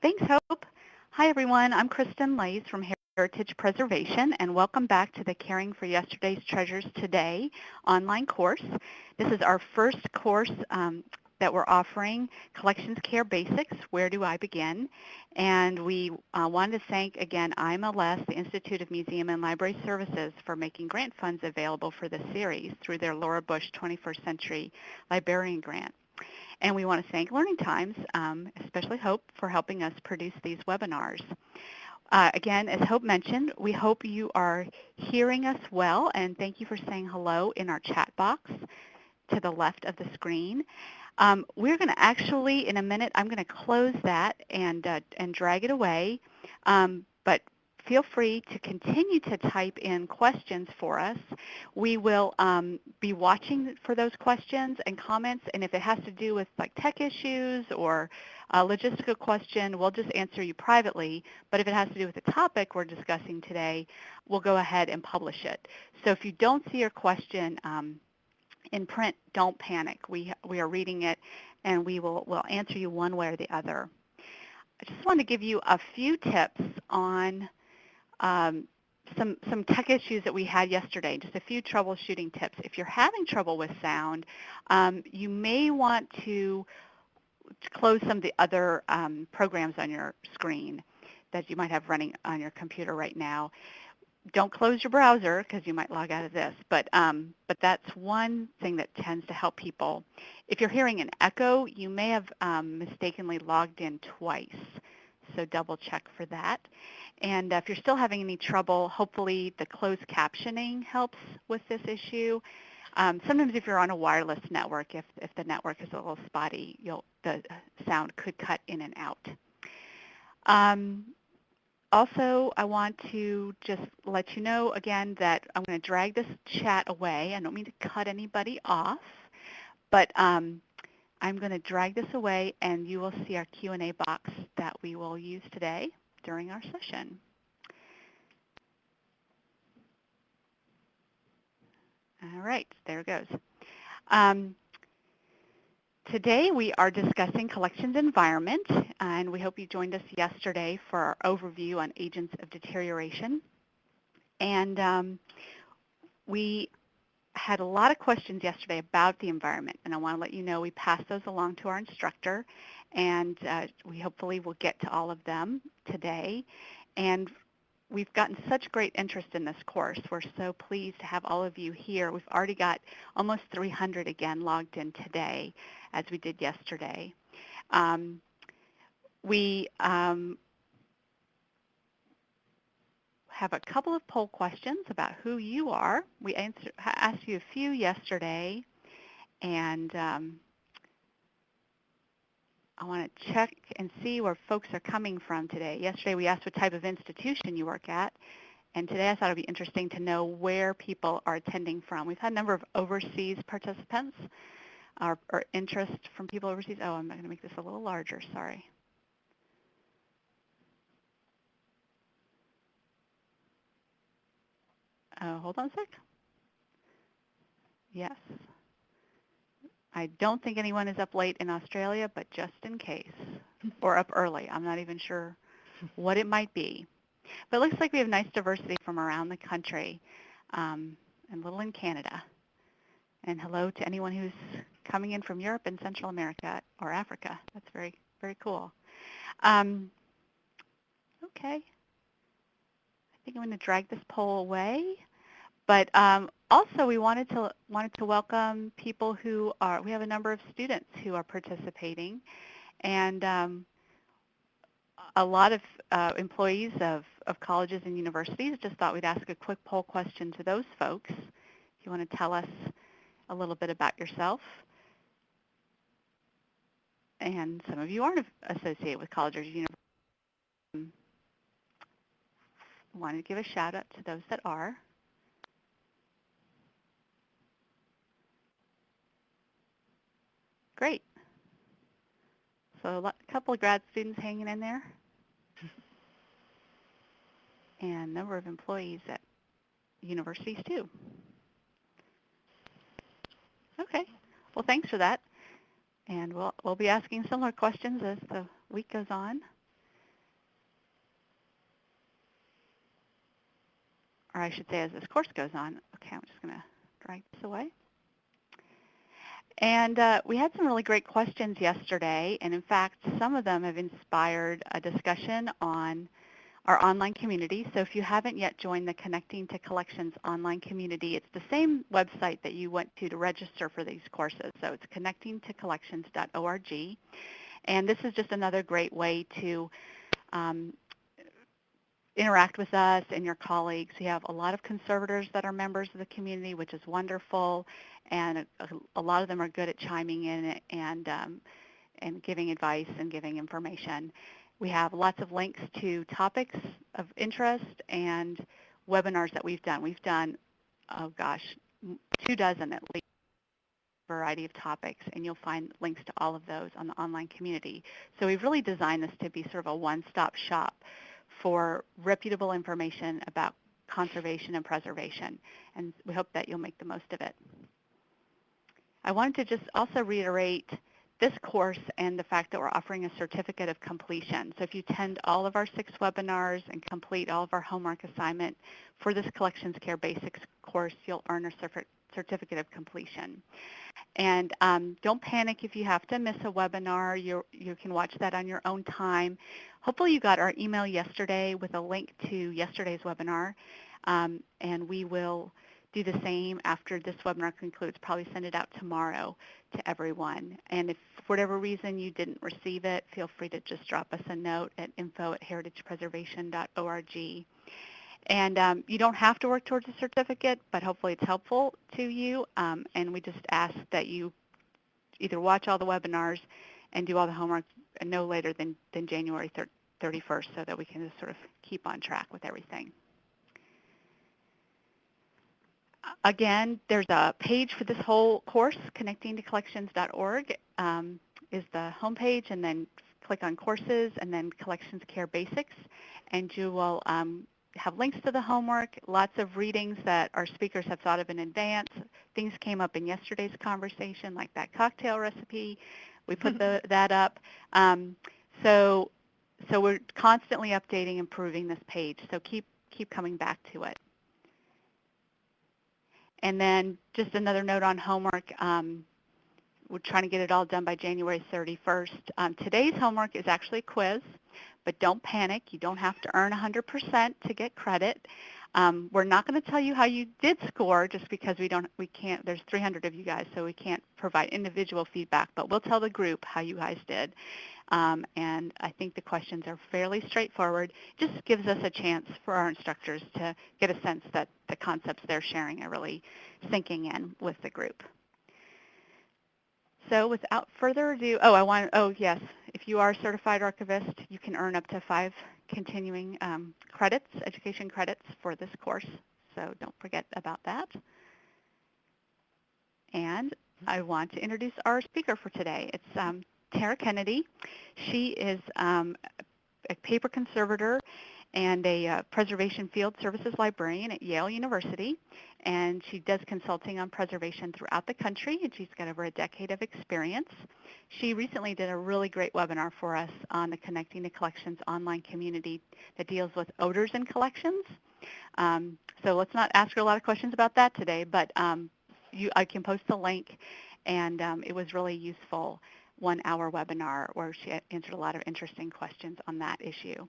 Thanks, Hope. Hi, everyone. I'm Kristen Lays from Heritage Preservation, and welcome back to the Caring for Yesterday's Treasures Today online course. This is our first course that we're offering, Collections Care Basics, Where Do I Begin? And we wanted to thank, again, IMLS, the Institute of Museum and Library Services, for making grant funds available for this series through their Laura Bush 21st Century Librarian Grant. And we want to thank Learning Times, especially Hope, for helping us produce these webinars. Again, as Hope mentioned, we hope you are hearing us well, and thank you for saying hello in our chat box to the left of the screen. We're going to actually, in a minute, I'm going to close that and drag it away. But feel free to continue to type in questions for us. We will be watching for those questions and comments, and if it has to do with like tech issues or a logistical question, we'll just answer you privately. But if it has to do with the topic we're discussing today, we'll go ahead and publish it. So if you don't see your question in print, don't panic. We are reading it, and we'll answer you one way or the other. I just want to give you a few tips on some tech issues that we had yesterday, just a few troubleshooting tips. If you're having trouble with sound, you may want to close some of the other programs on your screen that you might have running on your computer right now. Don't close your browser because you might log out of this, but that's one thing that tends to help people. If you're hearing an echo, you may have mistakenly logged in twice, so double check for that. And if you're still having any trouble, hopefully the closed captioning helps with this issue. Sometimes if you're on a wireless network, if the network is a little spotty, the sound could cut in and out. Also, I want to just let you know again that I'm going to drag this chat away. I don't mean to cut anybody off, but I'm going to drag this away, and you will see our Q&A box that we will use today during our session. All right, there it goes. Today we are discussing collections environment, and we hope you joined us yesterday for our overview on agents of deterioration. And we had a lot of questions yesterday about the environment, and I want to let you know we passed those along to our instructor, and we hopefully will get to all of them today. And we've gotten such great interest in this course. We're so pleased to have all of you here. We've already got almost 300 again logged in today, as we did yesterday. We have a couple of poll questions about who you are. We asked you a few yesterday, and I want to check and see where folks are coming from today. Yesterday we asked what type of institution you work at, and today I thought it would be interesting to know where people are attending from. We've had a number of overseas participants or interest from people overseas. Oh, I'm going to make this a little larger, sorry. Hold on a sec. Yes. I don't think anyone is up late in Australia, but just in case, or up early. I'm not even sure what it might be. But it looks like we have nice diversity from around the country, and a little in Canada. And hello to anyone who's coming in from Europe and Central America or Africa. That's very, very cool. Okay. I think I'm going to drag this poll away. But also we wanted to welcome people who are, we have a number of students who are participating, and a lot of employees of colleges and universities. Just thought we'd ask a quick poll question to those folks. If you want to tell us a little bit about yourself. And some of you aren't associated with colleges or universities. I wanted to give a shout out to those that are. Great. So a couple of grad students hanging in there, and a number of employees at universities too. Okay. Well, thanks for that. And we'll be asking similar questions as the week goes on. or I should say as this course goes on. Okay, I'm just going to drag this away. And we had some really great questions yesterday, and in fact, some of them have inspired a discussion on our online community. So if you haven't yet joined the Connecting to Collections online community, it's the same website that you went to register for these courses. So it's connectingtocollections.org. And this is just another great way to um, interact with us and your colleagues. We have a lot of conservators that are members of the community, which is wonderful, and a lot of them are good at chiming in and giving advice and giving information. We have lots of links to topics of interest and webinars that we've done. We've done, oh gosh, 24 at least, variety of topics, and you'll find links to all of those on the online community. So we've really designed this to be sort of a one-stop shop for reputable information about conservation and preservation, and we hope that you'll make the most of it. I wanted to just also reiterate this course and the fact that we're offering a certificate of completion. So if you attend all of our 6 webinars and complete all of our homework assignment for this Collections Care Basics course, you'll earn a certificate of completion. And don't panic if you have to miss a webinar. You can watch that on your own time. Hopefully you got our email yesterday with a link to yesterday's webinar, and we will do the same after this webinar concludes, probably send it out tomorrow to everyone. And if for whatever reason you didn't receive it, feel free to just drop us a note at info@heritagepreservation.org. And you don't have to work towards a certificate, but hopefully it's helpful to you. And we just ask that you either watch all the webinars and do all the homework no later than January 31st so that we can just sort of keep on track with everything. Again, there's a page for this whole course, connectingtocollections.org is the homepage, and then click on courses and then Collections Care Basics, and you will have links to the homework, lots of readings that our speakers have thought of in advance. Things came up in yesterday's conversation, like that cocktail recipe. We put that up. So we're constantly updating, improving this page, so keep coming back to it. And then just another note on homework. We're trying to get it all done by January 31st. Today's homework is actually a quiz, but don't panic. You don't have to earn 100% to get credit. We're not going to tell you how you did score just because we can't, there's 300 of you guys, so we can't provide individual feedback, but we'll tell the group how you guys did. And I think the questions are fairly straightforward. Just gives us a chance for our instructors to get a sense that the concepts they're sharing are really sinking in with the group. So without further ado, yes, if you are a certified archivist, you can earn up to 5 continuing credits, education credits for this course. So don't forget about that. And I want to introduce our speaker for today. It's Tara Kennedy. She is a paper conservator and a preservation field services librarian at Yale University, and she does consulting on preservation throughout the country, and she's got over a decade of experience. She recently did a really great webinar for us on the Connecting to Collections online community that deals with odors in collections. So let's not ask her a lot of questions about that today, but I can post the link, and it was really useful 1-hour webinar where she answered a lot of interesting questions on that issue.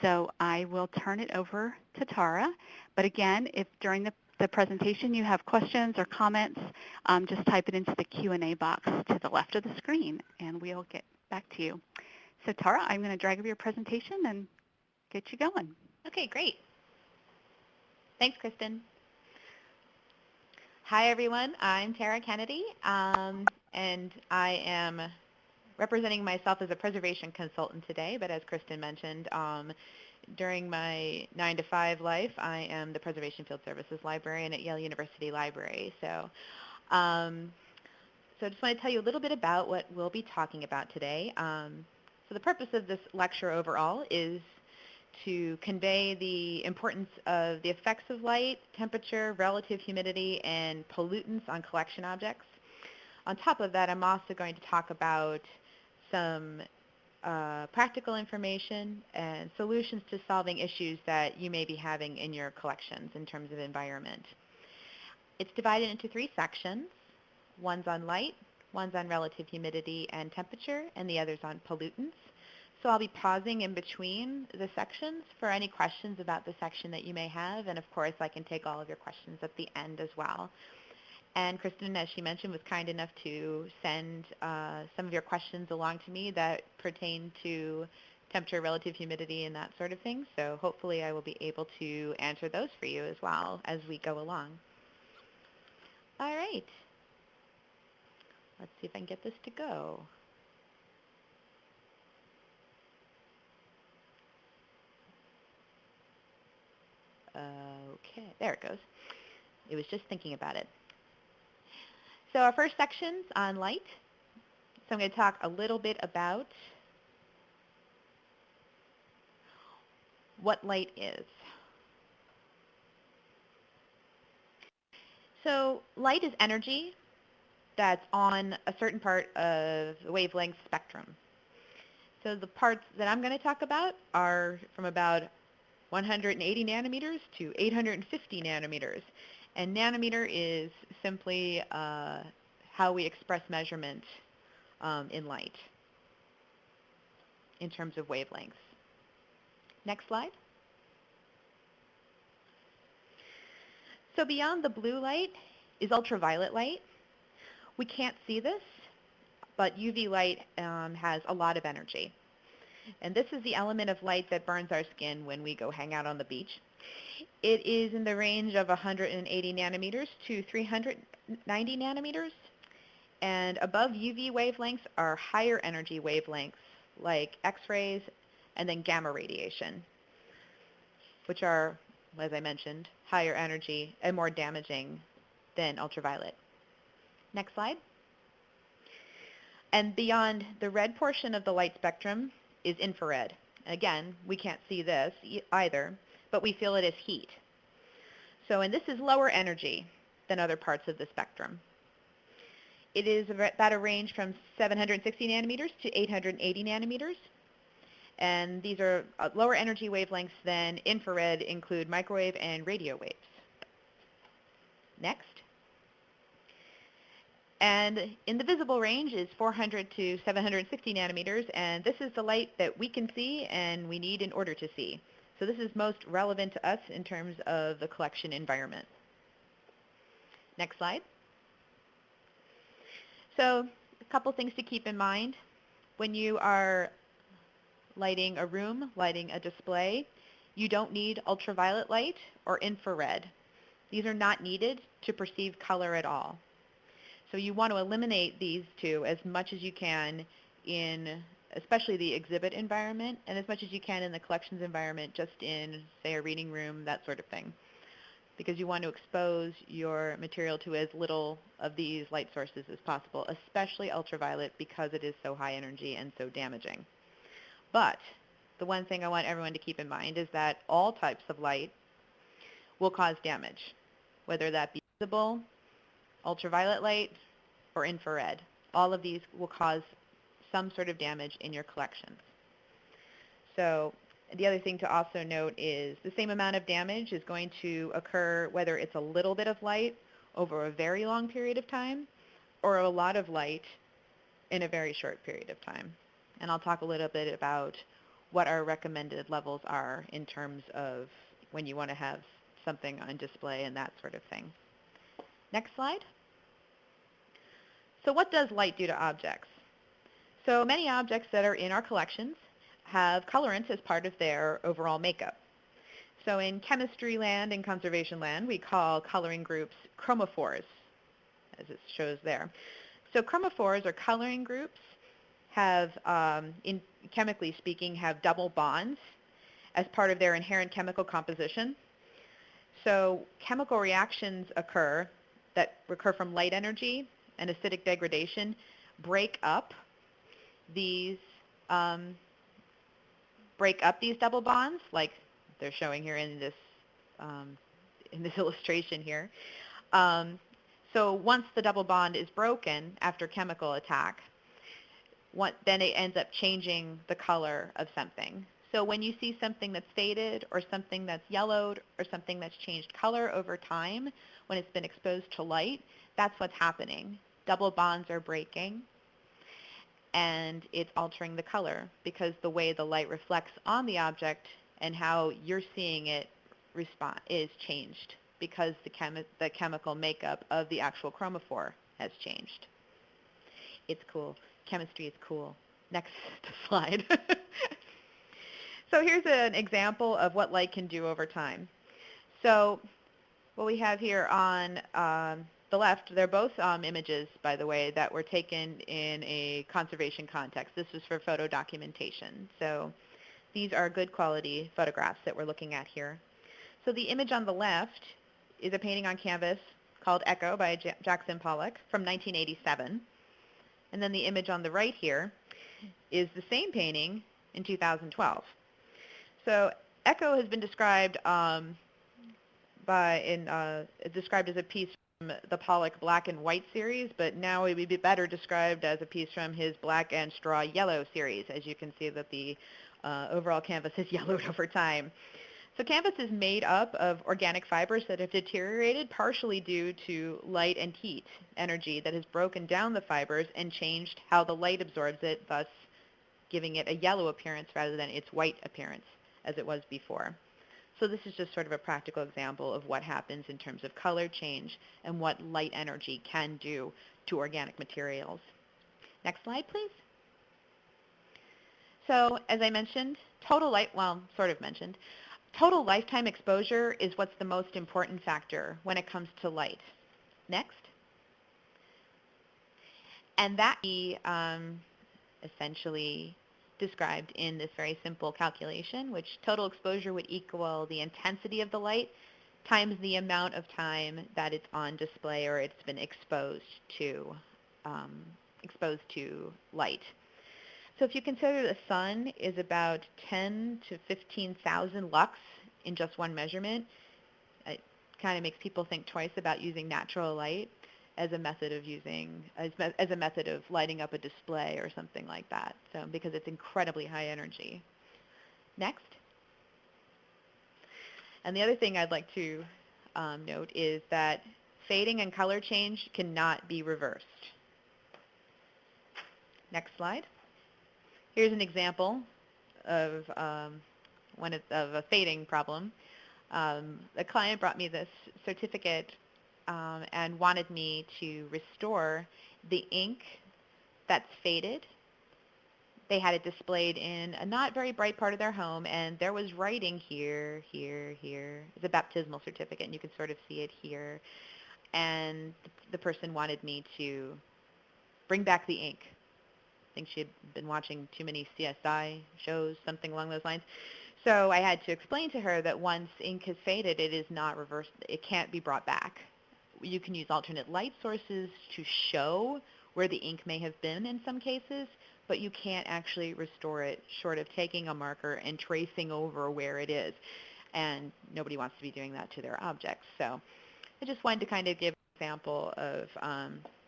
So I will turn it over to Tara. But again, if during the presentation you have questions or comments, just type it into the Q&A box to the left of the screen, and we'll get back to you. So Tara, I'm going to drag over your presentation and get you going. Okay, great. Thanks, Kristen. Hi, everyone. I'm Tara Kennedy, and I am representing myself as a preservation consultant today, but as Kristen mentioned, during my 9-to-5 life, I am the Preservation Field Services Librarian at Yale University Library. So I just want to tell you a little bit about what we'll be talking about today. So the purpose of this lecture overall is to convey the importance of the effects of light, temperature, relative humidity, and pollutants on collection objects. On top of that, I'm also going to talk about some practical information and solutions to solving issues that you may be having in your collections in terms of environment. It's divided into 3 sections. One's on light, one's on relative humidity and temperature, and the other's on pollutants. So I'll be pausing in between the sections for any questions about the section that you may have, and of course I can take all of your questions at the end as well. And Kristen, as she mentioned, was kind enough to send some of your questions along to me that pertain to temperature, relative humidity, and that sort of thing. So hopefully I will be able to answer those for you as well as we go along. All right. Let's see if I can get this to go. Okay, there it goes. It was just thinking about it. So our first section's on light. So I'm going to talk a little bit about what light is. So light is energy that's on a certain part of the wavelength spectrum. So the parts that I'm going to talk about are from about 180 nanometers to 850 nanometers. And nanometer is simply how we express measurement in light in terms of wavelengths. Next slide. So beyond the blue light is ultraviolet light. We can't see this, but UV light has a lot of energy. And this is the element of light that burns our skin when we go hang out on the beach. It is in the range of 180 nanometers to 390 nanometers. And above UV wavelengths are higher energy wavelengths like X-rays and then gamma radiation, which are, as I mentioned, higher energy and more damaging than ultraviolet. Next slide. And beyond the red portion of the light spectrum is infrared. Again, we can't see this either, but we feel it as heat. And this is lower energy than other parts of the spectrum. It is about a range from 760 nanometers to 880 nanometers. And these are lower energy wavelengths than infrared include microwave and radio waves. Next. And in the visible range is 400 to 760 nanometers, and this is the light that we can see and we need in order to see. So this is most relevant to us in terms of the collection environment. Next slide. So a couple things to keep in mind. When you are lighting a room, lighting a display, you don't need ultraviolet light or infrared. These are not needed to perceive color at all. So you want to eliminate these two as much as you can in especially the exhibit environment and as much as you can in the collections environment, just in, say, a reading room, that sort of thing, because you want to expose your material to as little of these light sources as possible, especially ultraviolet, because it is so high energy and so damaging. But the one thing I want everyone to keep in mind is that all types of light will cause damage, whether that be visible, ultraviolet light, or infrared. All of these will cause some sort of damage in your collections. So the other thing to also note is the same amount of damage is going to occur whether it's a little bit of light over a very long period of time or a lot of light in a very short period of time. And I'll talk a little bit about what our recommended levels are in terms of when you want to have something on display and that sort of thing. Next slide. So what does light do to objects? So many objects that are in our collections have colorants as part of their overall makeup. So in chemistry land and conservation land, we call coloring groups chromophores, as it shows there. So chromophores or coloring groups have, chemically speaking, have double bonds as part of their inherent chemical composition. So chemical reactions that occur from light energy and acidic degradation break up these double bonds, like they're showing here in this illustration here. So once the double bond is broken after chemical attack, then it ends up changing the color of something. So when you see something that's faded or something that's yellowed or something that's changed color over time when it's been exposed to light, that's what's happening. Double bonds are breaking and it's altering the color because the way the light reflects on the object and how you're seeing it respond is changed because the chemical makeup of the actual chromophore has changed. It's cool. Chemistry is cool. Next slide. So here's an example of what light can do over time. So what we have here on the left, they're both images, by the way, that were taken in a conservation context. This was for photo documentation. So these are good quality photographs that we're looking at here. So the image on the left is a painting on canvas called Echo by Jackson Pollock from 1987. And then the image on the right here is the same painting in 2012. So Echo has been described described as a piece from the Pollock Black and White series, but now it would be better described as a piece from his Black and Straw Yellow series, as you can see that the overall canvas has yellowed over time. So canvas is made up of organic fibers that have deteriorated partially due to light and heat energy that has broken down the fibers and changed how the light absorbs it, thus giving it a yellow appearance rather than its white appearance as it was before. So this is just sort of a practical example of what happens in terms of color change and what light energy can do to organic materials. Next slide, please. So as I mentioned, total lifetime exposure is what's the most important factor when it comes to light. Next. And that be essentially described in this very simple calculation, which total exposure would equal the intensity of the light times the amount of time that it's on display or it's been exposed to light. So if you consider the sun is about 10 to 15,000 lux in just one measurement, it kind of makes people think twice about using natural light as a method of lighting up a display or something like that. So because it's incredibly high energy. Next. And the other thing I'd like to note is that fading and color change cannot be reversed. Next slide. Here's an example of of a fading problem. A client brought me this certificate and wanted me to restore the ink that's faded. They had it displayed in a not very bright part of their home, and there was writing here, here, here. It's a baptismal certificate, and you can sort of see it here. And the person wanted me to bring back the ink. I think she had been watching too many CSI shows, something along those lines. So I had to explain to her that once ink has faded, it is not reversed. It can't be brought back. You can use alternate light sources to show where the ink may have been in some cases, but you can't actually restore it short of taking a marker and tracing over where it is. And nobody wants to be doing that to their objects. So I just wanted to kind of give an example of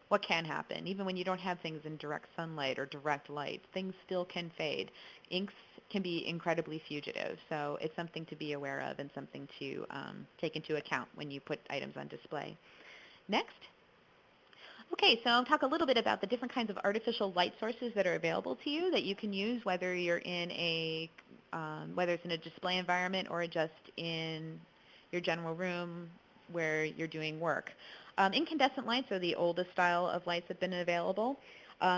what can happen. Even when you don't have things in direct sunlight or direct light, things still can fade. Inks can be incredibly fugitive, so it's something to be aware of and something to take into account when you put items on display. Next. Okay, so I'll talk a little bit about the different kinds of artificial light sources that are available to you that you can use whether you're in whether it's in a display environment or just in your general room where you're doing work. Incandescent lights are the oldest style of lights that have been available.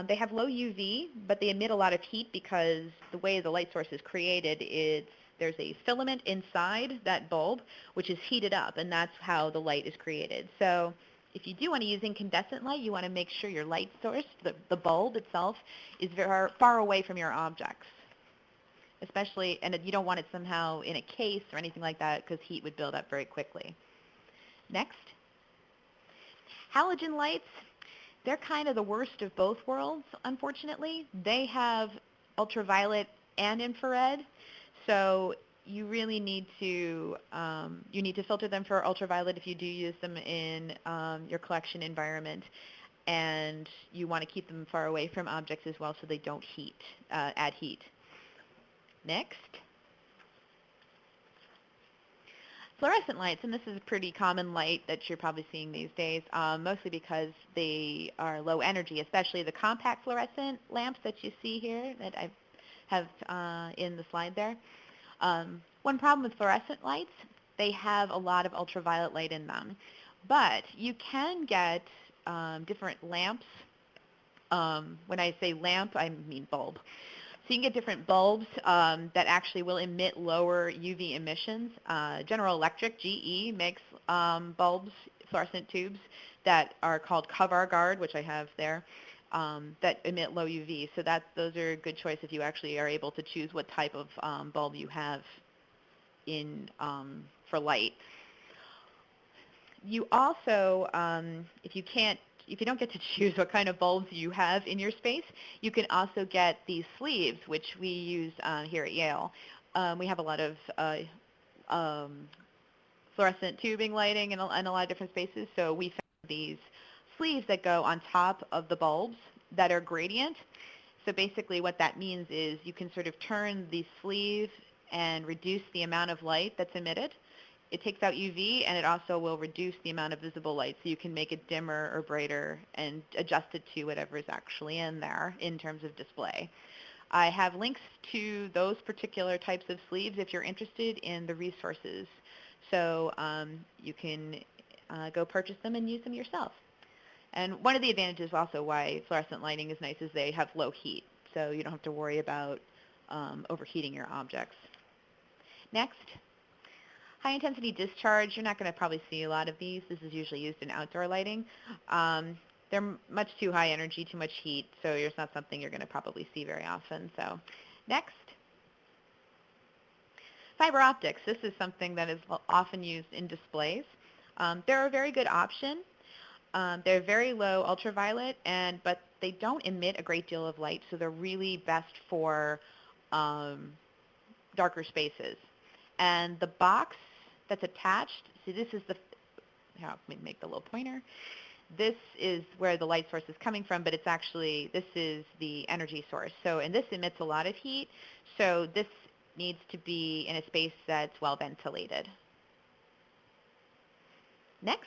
They have low UV, but they emit a lot of heat because the way the light source is created, there's a filament inside that bulb which is heated up, and that's how the light is created. So if you do want to use incandescent light, you want to make sure your light source, the bulb itself, is very far away from your objects. Especially, and you don't want it somehow in a case or anything like that because heat would build up very quickly. Next. Halogen lights, they're kind of the worst of both worlds, unfortunately. They have ultraviolet and infrared, so you really need to filter them for ultraviolet if you do use them in your collection environment. and you want to keep them far away from objects as well so they don't add heat. Next. Fluorescent lights, and this is a pretty common light that you're probably seeing these days, mostly because they are low energy, especially the compact fluorescent lamps that you see here that I have in the slide there. One problem with fluorescent lights, they have a lot of ultraviolet light in them, but you can get different lamps. When I say lamp, I mean bulb. So you can get different bulbs that actually will emit lower UV emissions. General Electric, GE, makes bulbs, fluorescent tubes, that are called Covar Guard, which I have there, that emit low UV. So those are a good choice if you actually are able to choose what type of bulb you have in for light. You also, if you don't get to choose what kind of bulbs you have in your space, you can also get these sleeves, which we use here at Yale. We have a lot of fluorescent tubing lighting in a lot of different spaces, so we found these sleeves that go on top of the bulbs that are gradient. So basically what that means is you can sort of turn the sleeve and reduce the amount of light that's emitted. It takes out UV, and it also will reduce the amount of visible light, so you can make it dimmer or brighter and adjust it to whatever is actually in there in terms of display. I have links to those particular types of sleeves if you're interested in the resources. So you can go purchase them and use them yourself. And one of the advantages also why fluorescent lighting is nice is they have low heat, so you don't have to worry about overheating your objects. Next. High-intensity discharge, you're not going to probably see a lot of these. This is usually used in outdoor lighting. They're much too high energy, too much heat, so it's not something you're going to probably see very often. So next. Fiber optics. This is something that is often used in displays. They're a very good option. They're very low ultraviolet, but they don't emit a great deal of light, so they're really best for darker spaces. And the box that's attached, see this is here, I'll make the little pointer. This is where the light source is coming from, but this is the energy source. So, and this emits a lot of heat, so this needs to be in a space that's well ventilated. Next.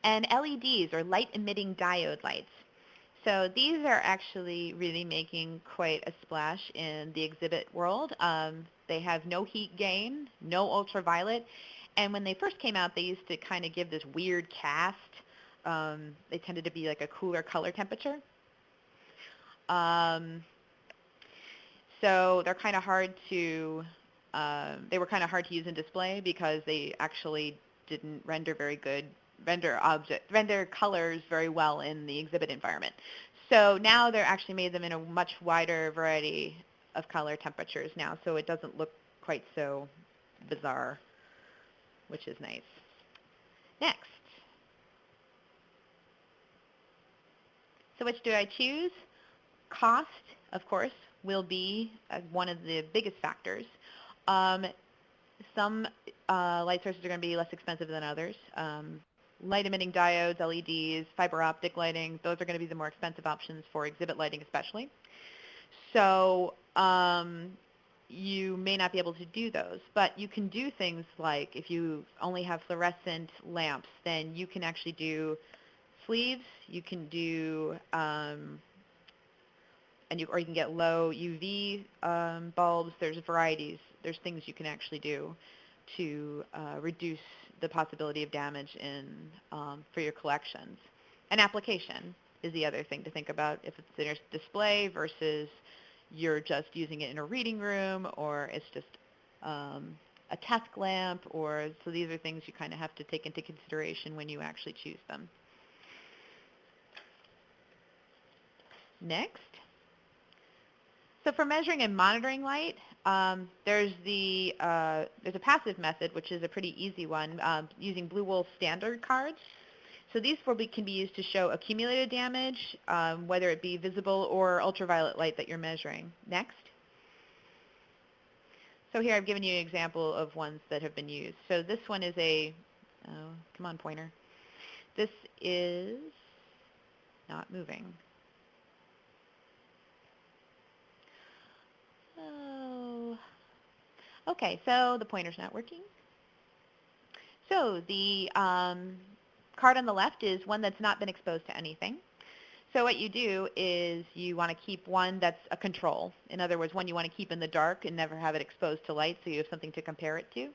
And LEDs, or light emitting diode lights. So these are actually really making quite a splash in the exhibit world. They have no heat gain, no ultraviolet, and when they first came out, they used to kind of give this weird cast. They tended to be like a cooler color temperature. So they're kind of hard to, they were kind of hard to use in display because they actually didn't render colors very well in the exhibit environment. So now they're actually made them in a much wider variety of color temperatures now, so it doesn't look quite so bizarre, which is nice. Next. So which do I choose? Cost, of course, will be one of the biggest factors. Some light sources are going to be less expensive than others. Light-emitting diodes, LEDs, fiber optic lighting, those are going to be the more expensive options for exhibit lighting especially. So you may not be able to do those, but you can do things like if you only have fluorescent lamps, then you can actually do sleeves, you can do, or you can get low UV bulbs. There's varieties. There's things you can actually do to reduce the possibility of damage for your collections. And application is the other thing to think about if it's in a display versus you're just using it in a reading room, or it's just a task lamp, so these are things you kind of have to take into consideration when you actually choose them. Next. So for measuring and monitoring light, there's a passive method, which is a pretty easy one, using Blue Wolf standard cards. So these can be used to show accumulated damage, whether it be visible or ultraviolet light that you're measuring. Next. So here I've given you an example of ones that have been used. So this one is come on, pointer. This is not moving. Oh. Okay, so the pointer's not working. So the card on the left is one that's not been exposed to anything. So what you do is you want to keep one that's a control. In other words, one you want to keep in the dark and never have it exposed to light so you have something to compare it to.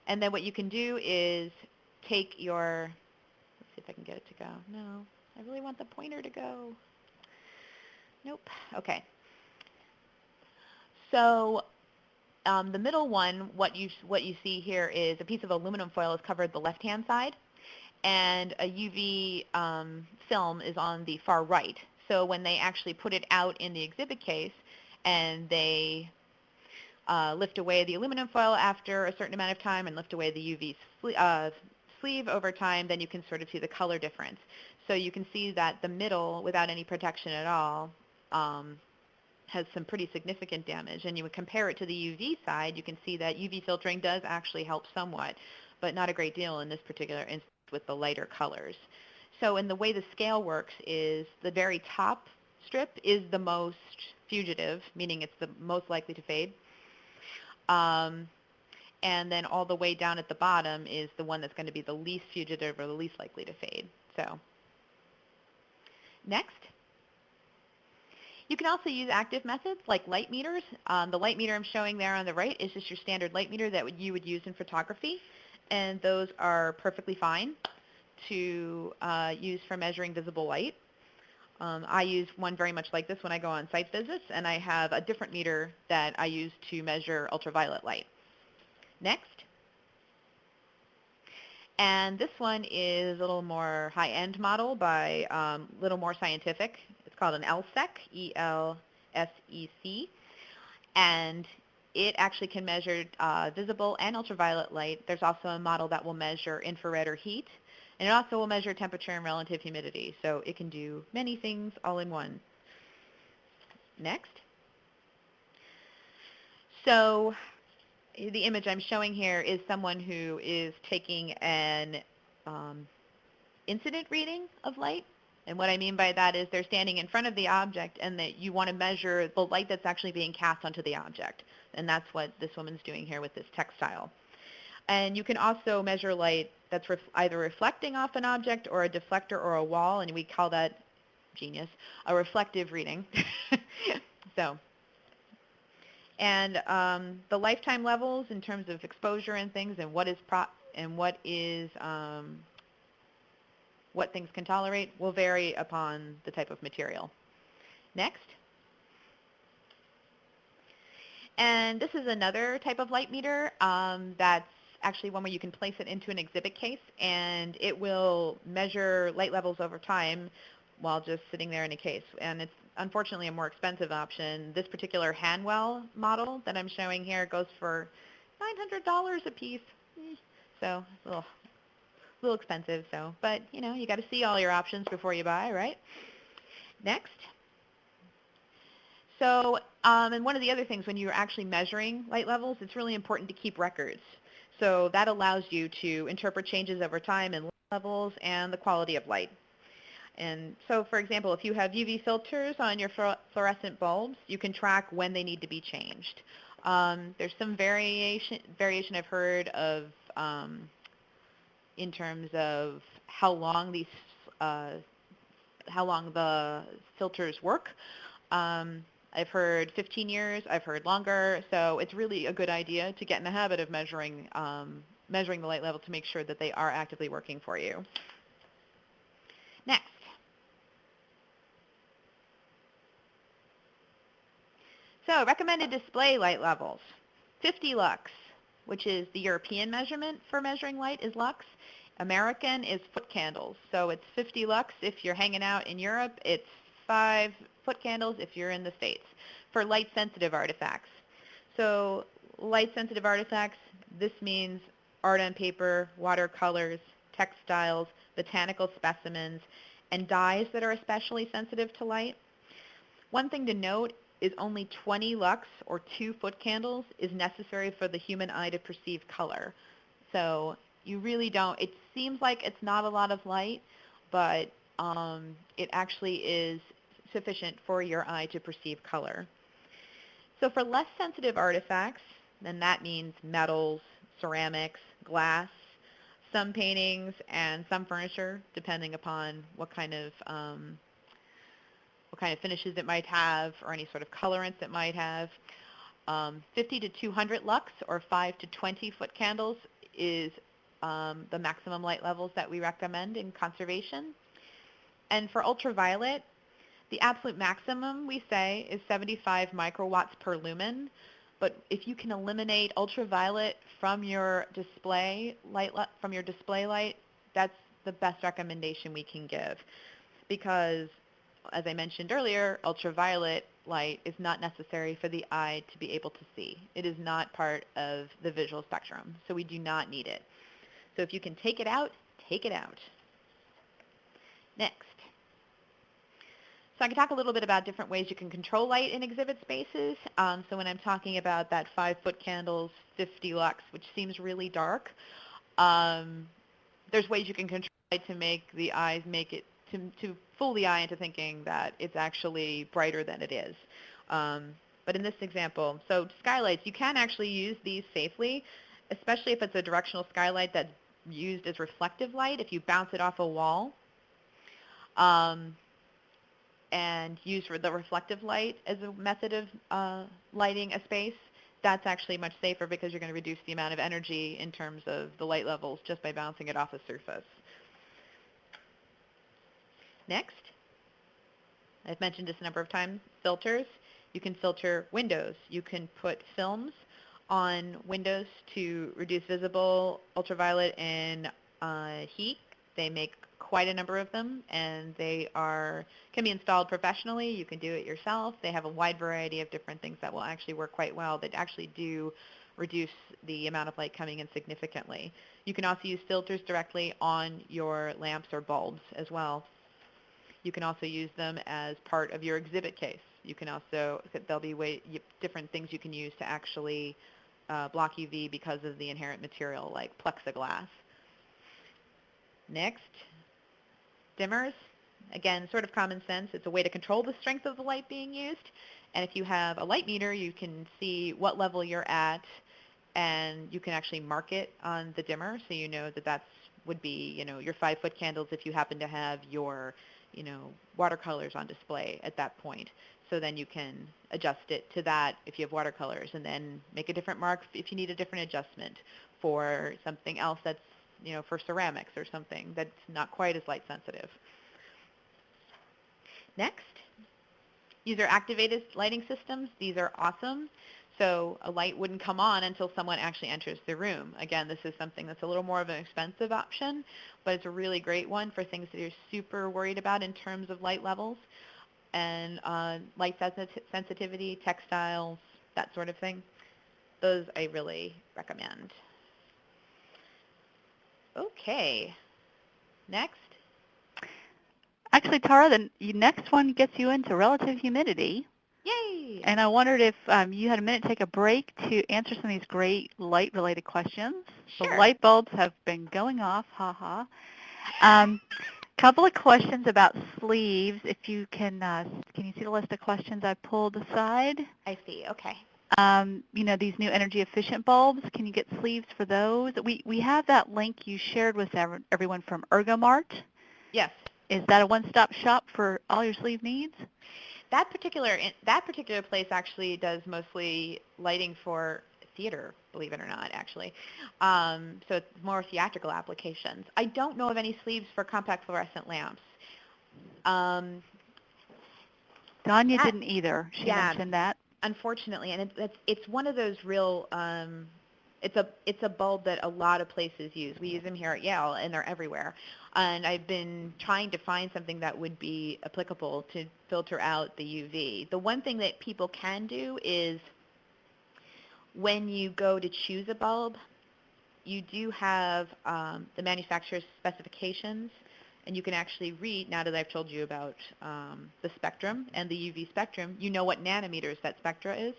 And then what you can do is take your, let's see if I can get it to go. No, I really want the pointer to go. Nope. Okay. So the middle one, what you see here is a piece of aluminum foil has covered the left-hand side, and a UV film is on the far right. So when they actually put it out in the exhibit case and they lift away the aluminum foil after a certain amount of time and lift away the UV sleeve over time, then you can sort of see the color difference. So you can see that the middle, without any protection at all, has some pretty significant damage. And you would compare it to the UV side, you can see that UV filtering does actually help somewhat, but not a great deal in this particular instance with the lighter colors. So in the way the scale works is the very top strip is the most fugitive, meaning it's the most likely to fade. And then all the way down at the bottom is the one that's going to be the least fugitive or the least likely to fade. So next. You can also use active methods like light meters. The light meter I'm showing there on the right is just your standard light meter that you would use in photography, and those are perfectly fine to use for measuring visible light. I use one very much like this when I go on site visits, and I have a different meter that I use to measure ultraviolet light. Next. And this one is a little more high-end model by a little more scientific. It's called an LSEC, E-L-S-E-C, and it actually can measure visible and ultraviolet light. There's also a model that will measure infrared or heat, and it also will measure temperature and relative humidity, so it can do many things all in one. Next. So the image I'm showing here is someone who is taking an incident reading of light. And what I mean by that is they're standing in front of the object and that you want to measure the light that's actually being cast onto the object. And that's what this woman's doing here with this textile. And you can also measure light that's either reflecting off an object or a deflector or a wall, and we call that, genius, a reflective reading. So, and the lifetime levels in terms of exposure and things and what things can tolerate will vary upon the type of material. Next. And this is another type of light meter that's actually one where you can place it into an exhibit case, and it will measure light levels over time while just sitting there in a case. And it's unfortunately a more expensive option. This particular Hanwell model that I'm showing here goes for $900 a piece. So a little expensive, but you know, you got to see all your options before you buy, right? Next. So, and one of the other things when you're actually measuring light levels, it's really important to keep records. So that allows you to interpret changes over time in light levels and the quality of light. And so, for example, if you have UV filters on your fluorescent bulbs, you can track when they need to be changed. There's some variation I've heard of in terms of how long the filters work. I've heard 15 years, I've heard longer, so it's really a good idea to get in the habit of measuring the light level to make sure that they are actively working for you. Next. So recommended display light levels. 50 lux, which is the European measurement for measuring light, is lux. American is foot candles. So it's 50 lux if you're hanging out in Europe. It's 5 foot candles if you're in the States for light-sensitive artifacts. So light-sensitive artifacts, this means art on paper, watercolors, textiles, botanical specimens, and dyes that are especially sensitive to light. One thing to note is only 20 lux or 2 foot candles is necessary for the human eye to perceive color. So you really don't, seems like it's not a lot of light, but it actually is sufficient for your eye to perceive color. So for less sensitive artifacts, then that means metals, ceramics, glass, some paintings, and some furniture, depending upon what kind of finishes it might have or any sort of colorants it might have. 50 to 200 lux or 5 to 20 foot candles is the maximum light levels that we recommend in conservation. And for ultraviolet, the absolute maximum, we say, is 75 microwatts per lumen. But if you can eliminate ultraviolet from your display light, that's the best recommendation we can give. Because, as I mentioned earlier, ultraviolet light is not necessary for the eye to be able to see. It is not part of the visual spectrum, so we do not need it. So if you can take it out, take it out. Next. So I can talk a little bit about different ways you can control light in exhibit spaces. So when I'm talking about that 5-foot candles, 50 lux, which seems really dark, there's ways you can control light to make the eyes to fool the eye into thinking that it's actually brighter than it is. But in this example, so skylights, you can actually use these safely, especially if it's a directional skylight that's used as reflective light. If you bounce it off a wall, and use the reflective light as a method of lighting a space, that's actually much safer because you're going to reduce the amount of energy in terms of the light levels just by bouncing it off a surface. Next, I've mentioned this a number of times, filters. You can filter windows. You can put films on windows to reduce visible ultraviolet and heat. They make quite a number of them, and they can be installed professionally. You can do it yourself. They have a wide variety of different things that will actually work quite well that actually do reduce the amount of light coming in significantly. You can also use filters directly on your lamps or bulbs as well. You can also use them as part of your exhibit case. There'll be different things you can use to actually block UV because of the inherent material like plexiglass. Next, dimmers. Again, sort of common sense. It's a way to control the strength of the light being used. And if you have a light meter, you can see what level you're at, and you can actually mark it on the dimmer, so you know that would be, your 5-foot candles if you happen to have your, watercolors on display at that point. So then you can adjust it to that if you have watercolors, and then make a different mark if you need a different adjustment for something else that's, for ceramics or something that's not quite as light sensitive. Next, user-activated lighting systems. These are awesome. So a light wouldn't come on until someone actually enters the room. Again, this is something that's a little more of an expensive option, but it's a really great one for things that you're super worried about in terms of light levels and light sensitivity, textiles, that sort of thing. Those I really recommend. Okay, next. Actually, Tara, the next one gets you into relative humidity. Yay! And I wondered if you had a minute to take a break to answer some of these great light-related questions. Sure. The light bulbs have been going off, haha. Couple of questions about sleeves. If you can you see the list of questions I pulled aside? I see, okay. These new energy-efficient bulbs, can you get sleeves for those? We have that link you shared with everyone from Ergomart. Yes. Is that a one-stop shop for all your sleeve needs? That particular place actually does mostly lighting for theater, believe it or not, actually. So it's more theatrical applications. I don't know of any sleeves for compact fluorescent lamps. Danya didn't either. She mentioned that. Unfortunately, and it's one of those real. It's a bulb that a lot of places use. We use them here at Yale, and they're everywhere. And I've been trying to find something that would be applicable to filter out the UV. The one thing that people can do is when you go to choose a bulb, you do have the manufacturer's specifications, and you can actually read, now that I've told you about the spectrum and the UV spectrum, you know what nanometers that spectra is.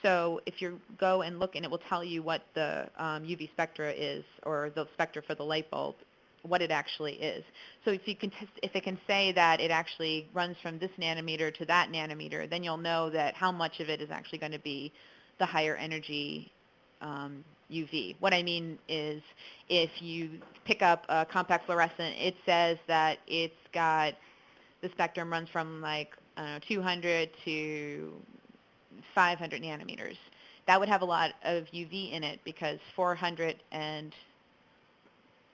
So if you go and look, and it will tell you what the UV spectra is, or the spectra for the light bulb what it actually is. So if it can say that it actually runs from this nanometer to that nanometer, then you'll know that how much of it is actually going to be the higher energy UV. What I mean is, if you pick up a compact fluorescent, it says that it's got the spectrum runs from like 200 to 500 nanometers. That would have a lot of UV in it because 400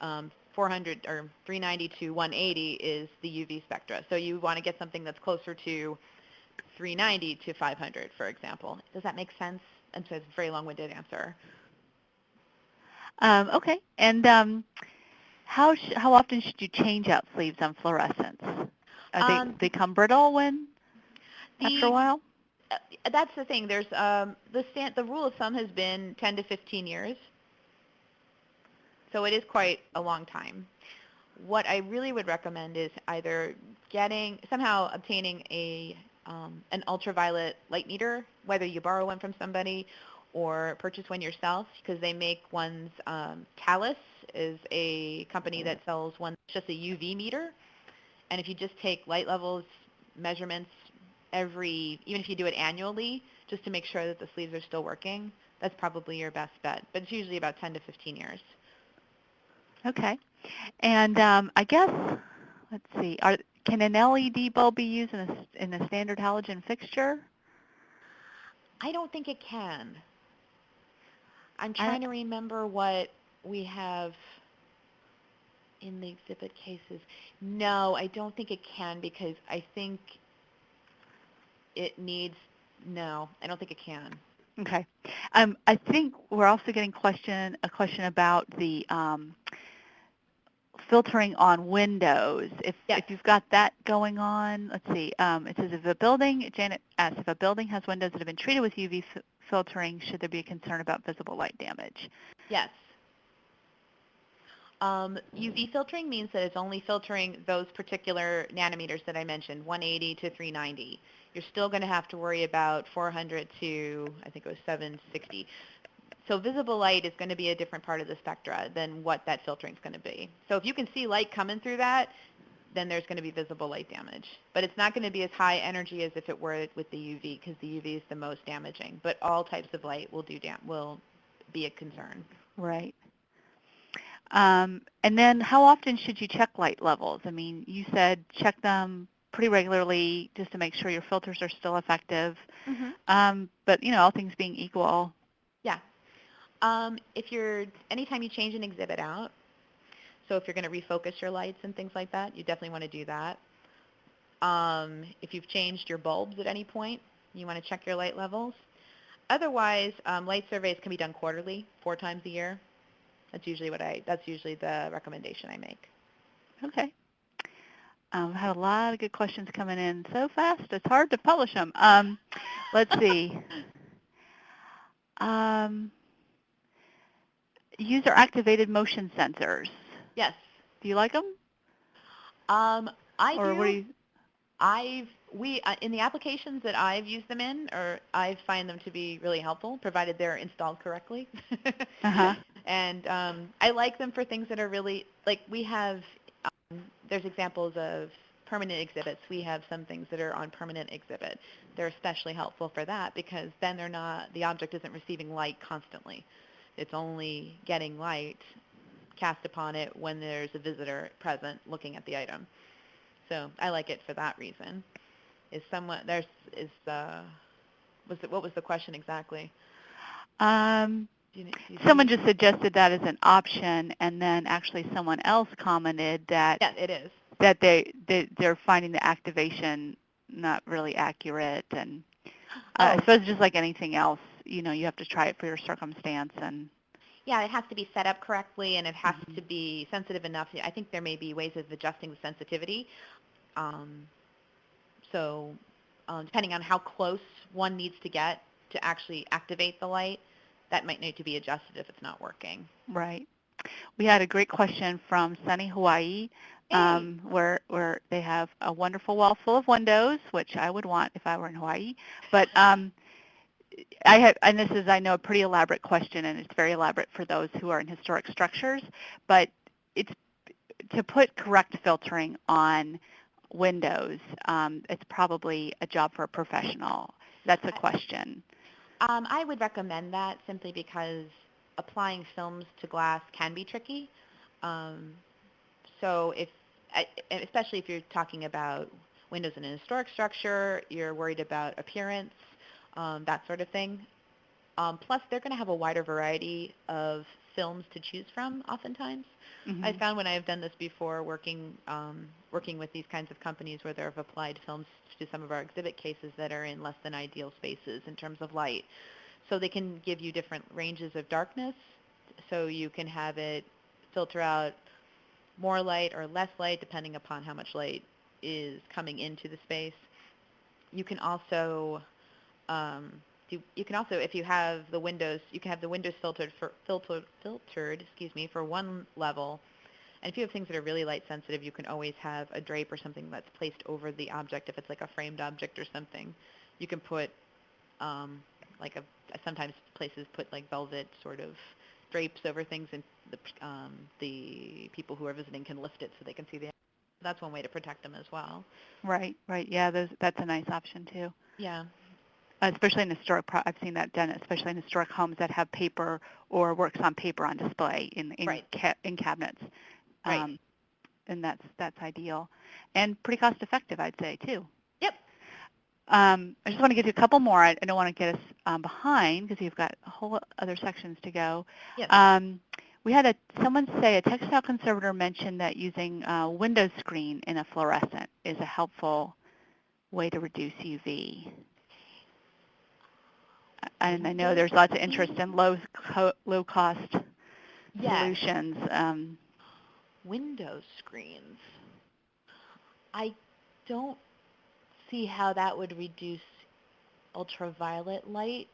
or 390 to 180 is the UV spectra. So you want to get something that's closer to 390 to 500, for example. Does that make sense? And so it's a very long-winded answer. Okay. And how often should you change out sleeves on fluorescents? They become brittle after a The while? That's the thing. There's the rule of thumb has been 10 to 15 years, so it is quite a long time. What I really would recommend is either somehow obtaining an ultraviolet light meter, whether you borrow one from somebody or purchase one yourself, because they make ones. Talus is a company that sells one just a UV meter, and if you just take light levels measurements even if you do it annually, just to make sure that the sleeves are still working, that's probably your best bet. But it's usually about 10 to 15 years. Okay. And I guess, let's see, can an LED bulb be used in a standard halogen fixture? I don't think it can. I'm trying to remember what we have in the exhibit cases. No, I don't think it can, because I think it needs, no, I don't think it can. Okay. I think we're also getting a question about the filtering on windows. Yes. If you've got that going on, let's see. It says Janet asks, if a building has windows that have been treated with UV filtering, should there be a concern about visible light damage? Yes. UV filtering means that it's only filtering those particular nanometers that I mentioned, 180 to 390. You're still going to have to worry about 400 to, I think it was 760. So visible light is going to be a different part of the spectra than what that filtering is going to be. So if you can see light coming through that, then there's going to be visible light damage. But it's not going to be as high energy as if it were with the UV, because the UV is the most damaging. But all types of light will be a concern. Right. And then how often should you check light levels? I mean, you said check them pretty regularly just to make sure your filters are still effective. Mm-hmm. But, all things being equal. Yeah. Anytime you change an exhibit out, so if you're going to refocus your lights and things like that, you definitely want to do that. If you've changed your bulbs at any point, you want to check your light levels. Otherwise, light surveys can be done quarterly, 4 times a year. That's usually the recommendation I make. Okay. I have a lot of good questions coming in so fast, it's hard to publish them. Let's see. User-activated motion sensors. Yes. Do you like them? I Or what do do. you? In the applications that I've used them in, or I find them to be really helpful, provided they're installed correctly. Uh-huh. And I like them for things that are really, like we have, there's examples of permanent exhibits. We have some things that are on permanent exhibit. They're especially helpful for that, because then the object isn't receiving light constantly. It's only getting light cast upon it when there's a visitor present looking at the item. So I like it for that reason. What was the question exactly? Someone just suggested that as an option, and then actually someone else commented that Yeah, it is. That they're finding the activation not really accurate, and I suppose just like anything else, you have to try it for your circumstance. And yeah, it has to be set up correctly, and it has to be sensitive enough. I think there may be ways of adjusting the sensitivity. So depending on how close one needs to get to actually activate the light, that might need to be adjusted if it's not working. Right. We had a great question from sunny Hawaii, where they have a wonderful wall full of windows, which I would want if I were in Hawaii. But and this is, I know, a pretty elaborate question, and it's very elaborate for those who are in historic structures, but it's to put correct filtering on windows, it's probably a job for a professional. That's a question. I would recommend that simply because applying films to glass can be tricky. Um, so especially if you're talking about windows in an historic structure, you're worried about appearance, that sort of thing. Plus, they're going to have a wider variety of films to choose from oftentimes. I Hmm. found when I've done this before, working with these kinds of companies where they've applied films to some of our exhibit cases that are in less than ideal spaces in terms of light. So they can give you different ranges of darkness, so you can have it filter out more light or less light depending upon how much light is coming into the space. You can also if you have the windows, you can have the windows filtered, for one level. And if you have things that are really light sensitive, you can always have a drape or something that's placed over the object. If it's like a framed object or something, you can put um, like a sometimes places put like velvet sort of drapes over things, and the people who are visiting can lift it so they can see the. That's one way to protect them as well. Right, right. Yeah, that's a nice option too. Yeah. Especially in I've seen that done, especially in historic homes that have paper or works on paper on display Right. in cabinets, Right. um, and that's ideal, and pretty cost effective, I'd say too. Yep. I just want to get to a couple more. I don't want to get us behind because you've got a whole other sections to go. Yes. We had someone say a textile conservator mentioned that using a window screen in a fluorescent is a helpful way to reduce UV. And I know Window there's lots of interest screen? in low cost Yes. solutions. Window screens. I don't see how that would reduce ultraviolet light.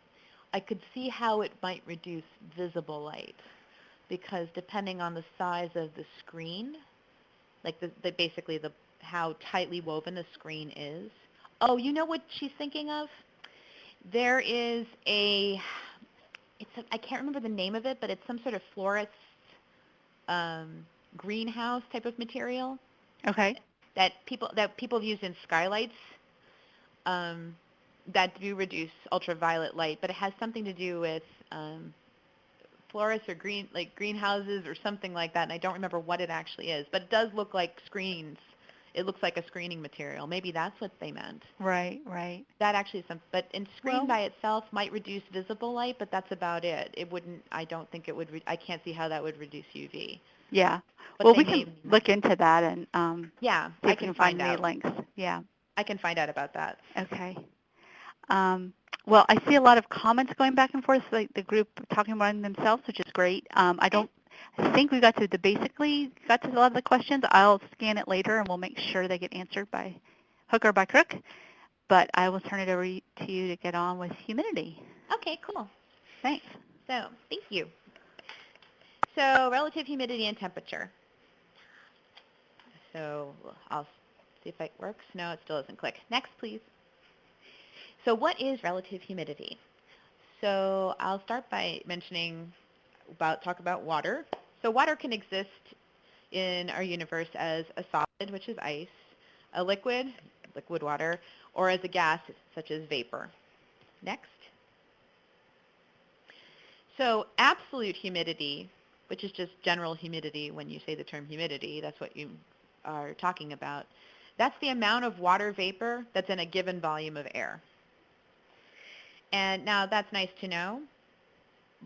I could see how it might reduce visible light because depending on the size of the screen, like basically the how tightly woven the screen is. Oh, you know what she's thinking of? There is I can't remember the name of it, but it's some sort of florist um, greenhouse type of material Okay. that people have used in skylights um, that do reduce ultraviolet light, but it has something to do with florists or greenhouses or something like that, and I don't remember what it actually is, but it does look like screens. It looks like a screening material. Maybe that's what they meant. Right, right. That actually is but in screen Well, by itself might reduce visible light, but that's about it. It wouldn't, I don't think it would, I can't see how that would reduce UV. yeah. But Well, they we may can mean that. look into that and Yeah, see I if we can can find find any out. links. Yeah. I can find out about that. Okay. Um, well, I see a lot of comments going back and forth, like the group talking among themselves, which is great. Okay. I think we got to a lot of the questions. I'll scan it later and we'll make sure they get answered by hook or by crook. But I will turn it over to you to get on with humidity. Okay, cool. Thanks. So, thank you. So, relative humidity and temperature. So, I'll see if it works. No, it still doesn't click. Next, please. So, what is relative humidity? So, I'll start by talk about water. So, water can exist in our universe as a solid, which is ice, a liquid water, or as a gas, such as vapor. Next. So absolute humidity, which is just general humidity when you say the term humidity, that's what you are talking about. That's the amount of water vapor that's in a given volume of air. And now that's nice to know,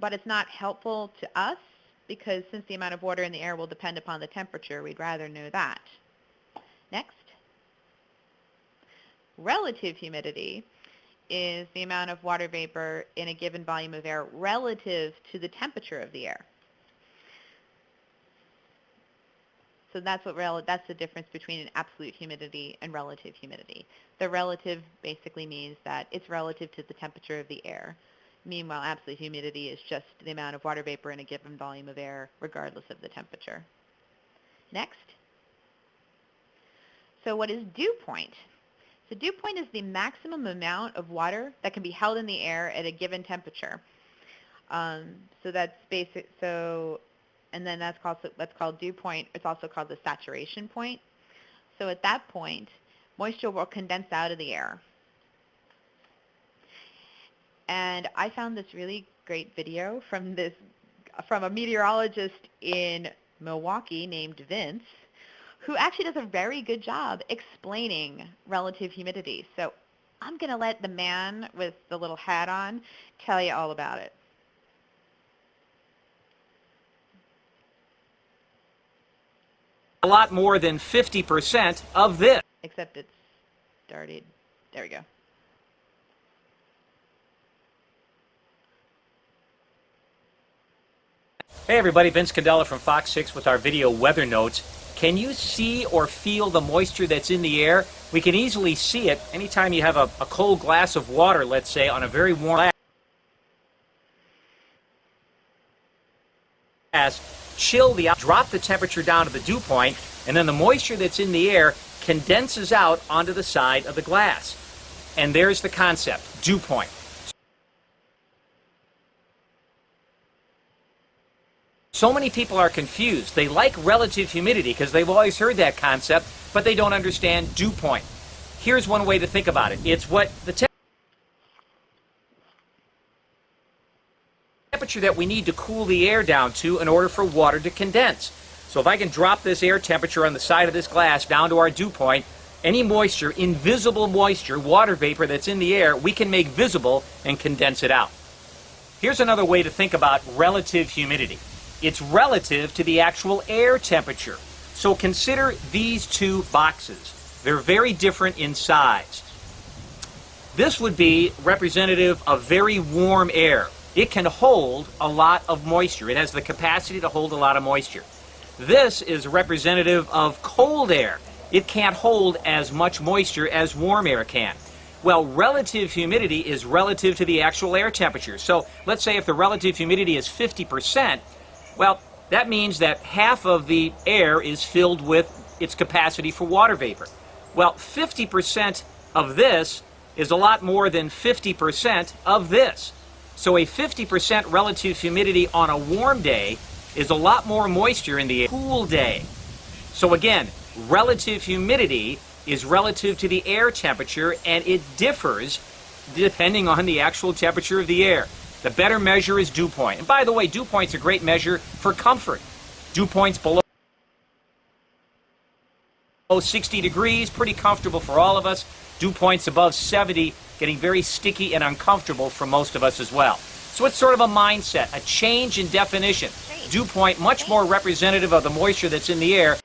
but it's not helpful to us because since the amount of water in the air will depend upon the temperature, we'd rather know that. Next. Relative humidity is the amount of water vapor in a given volume of air relative to the temperature of the air. So that's the difference between an absolute humidity and relative humidity. The relative basically means that it's relative to the temperature of the air. Meanwhile, absolute humidity is just the amount of water vapor in a given volume of air regardless of the temperature. Next. So what is dew point? So dew point is the maximum amount of water that can be held in the air at a given temperature. So that's basic. So and then that's called dew point. It's also called the saturation point. So at that point, moisture will condense out of the air. And I found this really great video from a meteorologist in Milwaukee named Vince, who actually does a very good job explaining relative humidity. So I'm going to let the man with the little hat on tell you all about it. A lot more than 50% of this. Except it's started. There we go. Hey everybody, Vince Candela from Fox 6 with our video weather notes. Can you see or feel the moisture that's in the air? We can easily see it anytime you have a cold glass of water, let's say, on a very warm glass. Drop the temperature down to the dew point, and then the moisture that's in the air condenses out onto the side of the glass. And there's the concept, dew point. So many people are confused. They like relative humidity because they've always heard that concept, but they don't understand dew point. Here's one way to think about it. It's what the temperature that we need to cool the air down to in order for water to condense. So if I can drop this air temperature on the side of this glass down to our dew point, any moisture, invisible moisture, water vapor that's in the air, we can make visible and condense it out. Here's another way to think about relative humidity. It's relative to the actual air temperature. So consider these two boxes. They're very different in size. This would be representative of very warm air. It can hold a lot of moisture. It has the capacity to hold a lot of moisture. This is representative of cold air. It can't hold as much moisture as warm air can. Well, relative humidity is relative to the actual air temperature. So let's say if the relative humidity is 50%, well, that means that half of the air is filled with its capacity for water vapor. Well, 50% of this is a lot more than 50% of this. So a 50% relative humidity on a warm day is a lot more moisture in the cool day. So again, relative humidity is relative to the air temperature, and it differs depending on the actual temperature of the air. The better measure is dew point. And by the way, dew point's a great measure for comfort. Dew point's below 60 degrees, pretty comfortable for all of us. Dew point's above 70, getting very sticky and uncomfortable for most of us as well. So it's sort of a mindset, a change in definition. Great. Dew point, much more representative of the moisture that's in the air.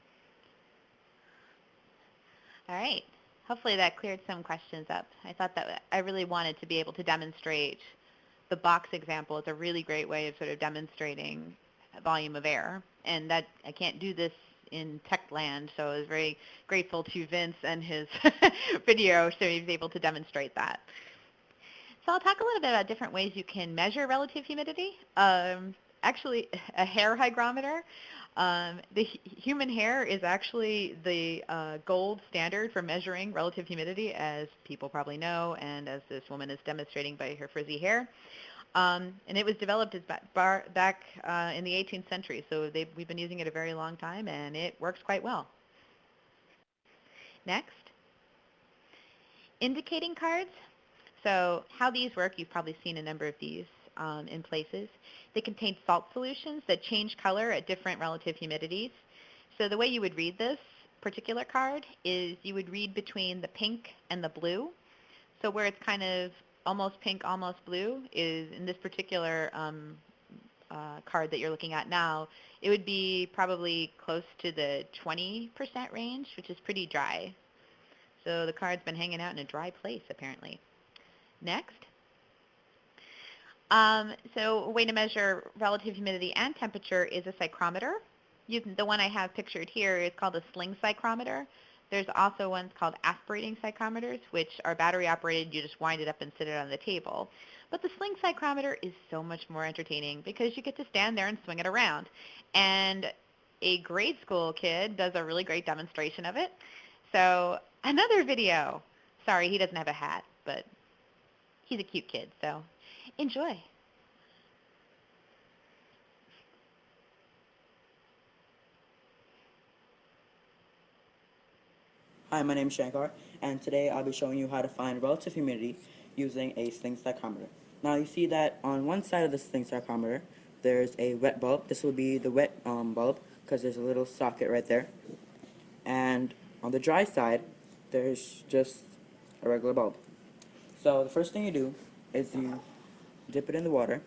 All right. Hopefully that cleared some questions up. I thought that I really wanted to be able to demonstrate the box example. It's a really great way of sort of demonstrating volume of air, and that I can't do this in tech land, so I was very grateful to Vince and his video, so he was able to demonstrate that. So I'll talk a little bit about different ways you can measure relative humidity. Actually, a hair hygrometer. The human hair is actually the gold standard for measuring relative humidity, as people probably know, and as this woman is demonstrating by her frizzy hair. And it was developed back in the 18th century, so we've been using it a very long time, and it works quite well. Next, indicating cards. So how these work, you've probably seen a number of these in places. They contain salt solutions that change color at different relative humidities. So the way you would read this particular card is you would read between the pink and the blue. So where it's kind of almost pink, almost blue is in this particular card that you're looking at now, it would be probably close to the 20% range, which is pretty dry. So the card's been hanging out in a dry place, apparently. Next. So a way to measure relative humidity and temperature is a psychrometer. The one I have pictured here is called a sling psychrometer. There's also ones called aspirating psychrometers, which are battery operated. You just wind it up and sit it on the table. But the sling psychrometer is so much more entertaining because you get to stand there and swing it around. And a grade school kid does a really great demonstration of it. So another video. Sorry, he doesn't have a hat, but he's a cute kid, so enjoy. Hi, my name is Shankar, and today I'll be showing you how to find relative humidity using a sling psychrometer. Now you see that on one side of the sling psychrometer, there's a wet bulb. This will be the wet bulb because there's a little socket right there. And on the dry side, there's just a regular bulb. So the first thing you do is you dip it in the water,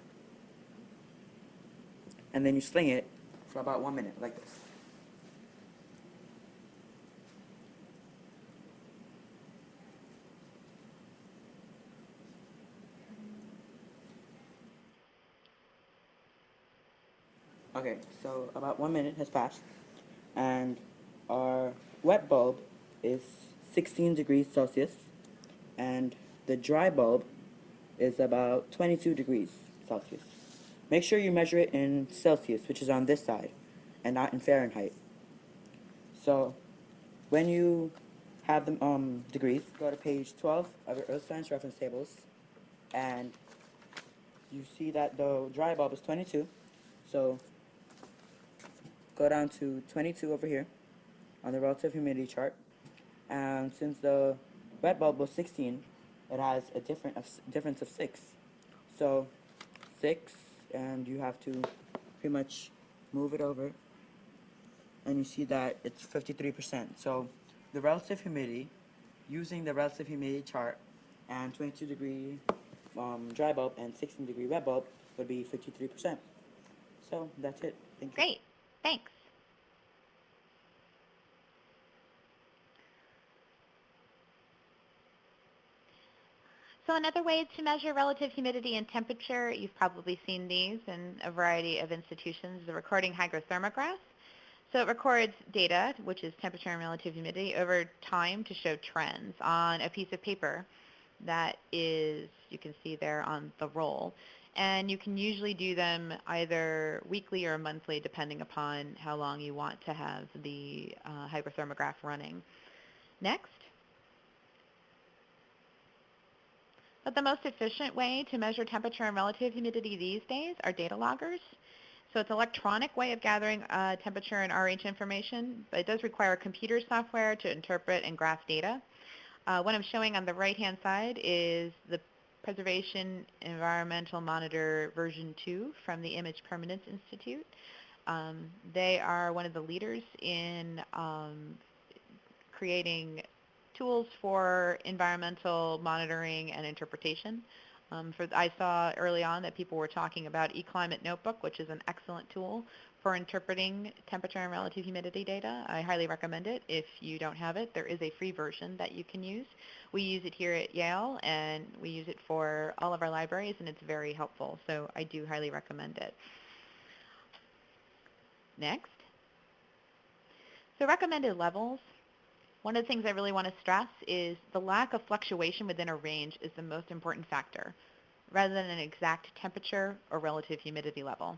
and then you sling it for about 1 minute, like this. Okay, so about 1 minute has passed, and our wet bulb is 16 degrees Celsius, and the dry bulb is about 22 degrees Celsius. Make sure you measure it in Celsius, which is on this side, and not in Fahrenheit. So when you have the degrees, go to page 12 of your Earth Science reference tables, and you see that the dry bulb is 22, so go down to 22 over here on the relative humidity chart. And since the wet bulb was 16, it has a difference of 6. So 6, and you have to pretty much move it over, and you see that it's 53%. So the relative humidity, using the relative humidity chart, and 22 degree dry bulb and 16 degree wet bulb would be 53%. So that's it. Thank you. Great. Thanks. So another way to measure relative humidity and temperature, you've probably seen these in a variety of institutions, the recording hygrothermograph. So it records data, which is temperature and relative humidity, over time to show trends on a piece of paper that is, you can see there on the roll. And you can usually do them either weekly or monthly, depending upon how long you want to have the hygrothermograph running. Next. But the most efficient way to measure temperature and relative humidity these days are data loggers. So it's an electronic way of gathering temperature and RH information, but it does require computer software to interpret and graph data. What I'm showing on the right-hand side is the Preservation Environmental Monitor version 2 from the Image Permanence Institute. They are one of the leaders in creating tools for environmental monitoring and interpretation. I saw early on that people were talking about eClimate Notebook, which is an excellent tool for interpreting temperature and relative humidity data. I highly recommend it. If you don't have it, there is a free version that you can use. We use it here at Yale, and we use it for all of our libraries, and it's very helpful. So I do highly recommend it. Next. So recommended levels. One of the things I really want to stress is the lack of fluctuation within a range is the most important factor, rather than an exact temperature or relative humidity level.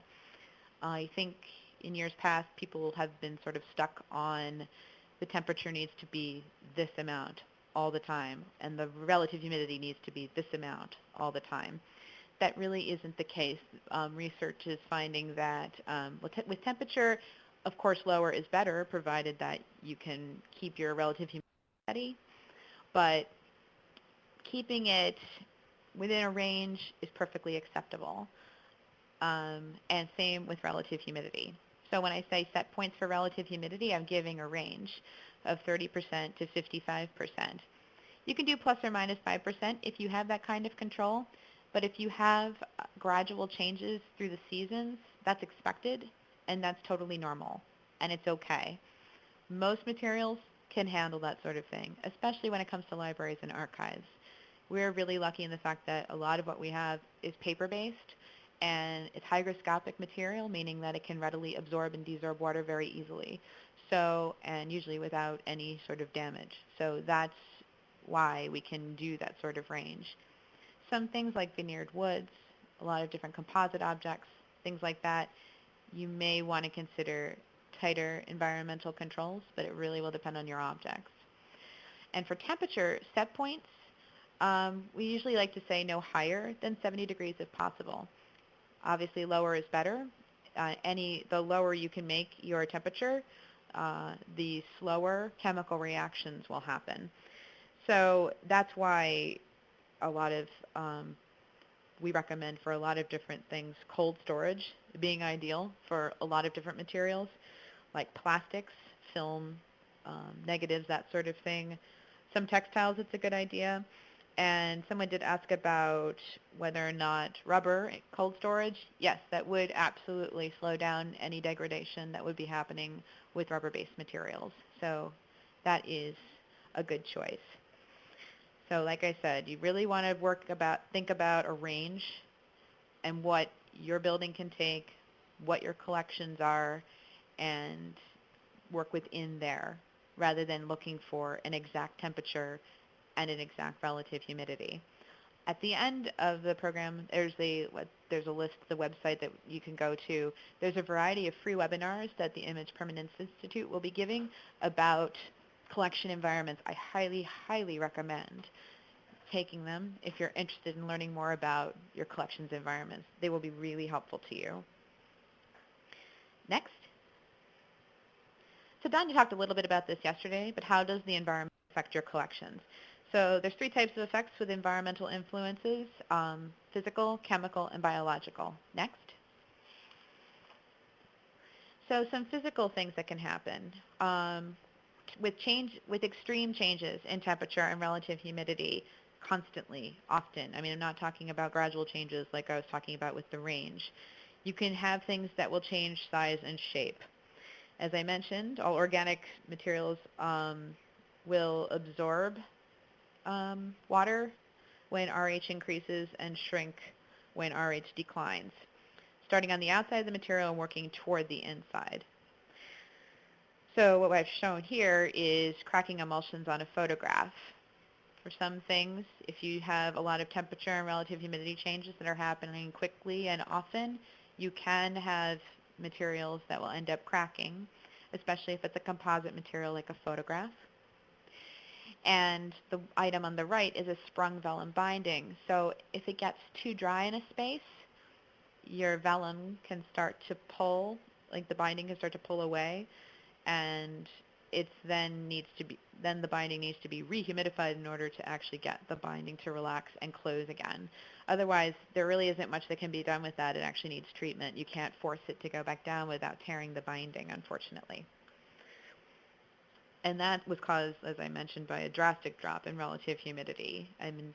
I think in years past, people have been sort of stuck on the temperature needs to be this amount all the time, and the relative humidity needs to be this amount all the time. That really isn't the case. Research is finding that with temperature, of course, lower is better, provided that you can keep your relative humidity steady. But keeping it within a range is perfectly acceptable. And same with relative humidity. So when I say set points for relative humidity, I'm giving a range of 30% to 55%. You can do plus or minus 5% if you have that kind of control. But if you have gradual changes through the seasons, that's expected, and that's totally normal, and it's okay. Most materials can handle that sort of thing, especially when it comes to libraries and archives. We're really lucky in the fact that a lot of what we have is paper-based, and it's hygroscopic material, meaning that it can readily absorb and desorb water very easily, and usually without any sort of damage. So that's why we can do that sort of range. Some things like veneered woods, a lot of different composite objects, things like that, you may want to consider tighter environmental controls, but it really will depend on your objects. And for temperature set points, we usually like to say no higher than 70 degrees if possible. Obviously, lower is better. The lower you can make your temperature, the slower chemical reactions will happen. So that's why a lot of we recommend for a lot of different things cold storage being ideal for a lot of different materials like plastics, film, negatives, that sort of thing. Some textiles, it's a good idea. And someone did ask about whether or not rubber cold storage. Yes, that would absolutely slow down any degradation that would be happening with rubber-based materials. So that is a good choice. So like I said, you really want to think about a range and what your building can take, what your collections are, and work within there rather than looking for an exact temperature and an exact relative humidity. At the end of the program, there's a list, the website that you can go to. There's a variety of free webinars that the Image Permanence Institute will be giving about collection environments. I highly, highly recommend taking them if you're interested in learning more about your collections environments. They will be really helpful to you. Next. So Don, you talked a little bit about this yesterday, but how does the environment affect your collections? So there's three types of effects with environmental influences, physical, chemical, and biological. Next. So some physical things that can happen. With extreme changes in temperature and relative humidity constantly, often. I mean, I'm not talking about gradual changes like I was talking about with the range. You can have things that will change size and shape. As I mentioned, all organic materials will absorb water when RH increases and shrink when RH declines, starting on the outside of the material and working toward the inside. So what I've shown here is cracking emulsions on a photograph. For some things, if you have a lot of temperature and relative humidity changes that are happening quickly and often, you can have materials that will end up cracking, especially if it's a composite material like a photograph. And the item on the right is a sprung vellum binding. So if it gets too dry in a space, your vellum can start to pull, like the binding can start to pull away, and then the binding needs to be rehumidified in order to actually get the binding to relax and close again. Otherwise, there really isn't much that can be done with that. It actually needs treatment. You can't force it to go back down without tearing the binding, unfortunately. And that was caused, as I mentioned, by a drastic drop in relative humidity, and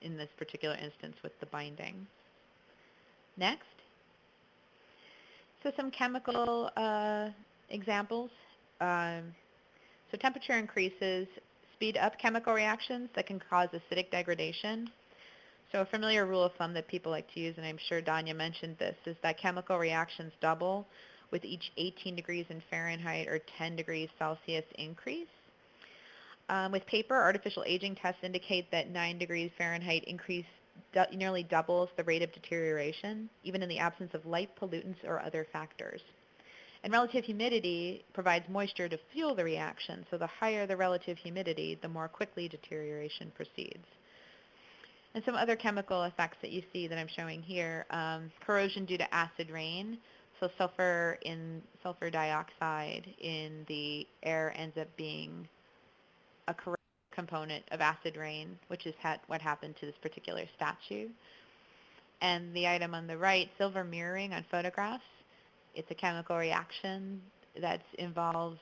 in this particular instance with the binding. Next. So some chemical examples. So temperature increases speed up chemical reactions that can cause acidic degradation. So a familiar rule of thumb that people like to use, and I'm sure Danya mentioned this, is that chemical reactions double with each 18 degrees in Fahrenheit or 10 degrees Celsius increase. With paper, artificial aging tests indicate that 9 degrees Fahrenheit increase nearly doubles the rate of deterioration, even in the absence of light pollutants or other factors. And relative humidity provides moisture to fuel the reaction, so the higher the relative humidity, the more quickly deterioration proceeds. And some other chemical effects that you see that I'm showing here, corrosion due to acid rain. So sulfur dioxide in the air ends up being a corrosive component of acid rain, which is what happened to this particular statue. And the item on the right, silver mirroring on photographs. It's a chemical reaction that involves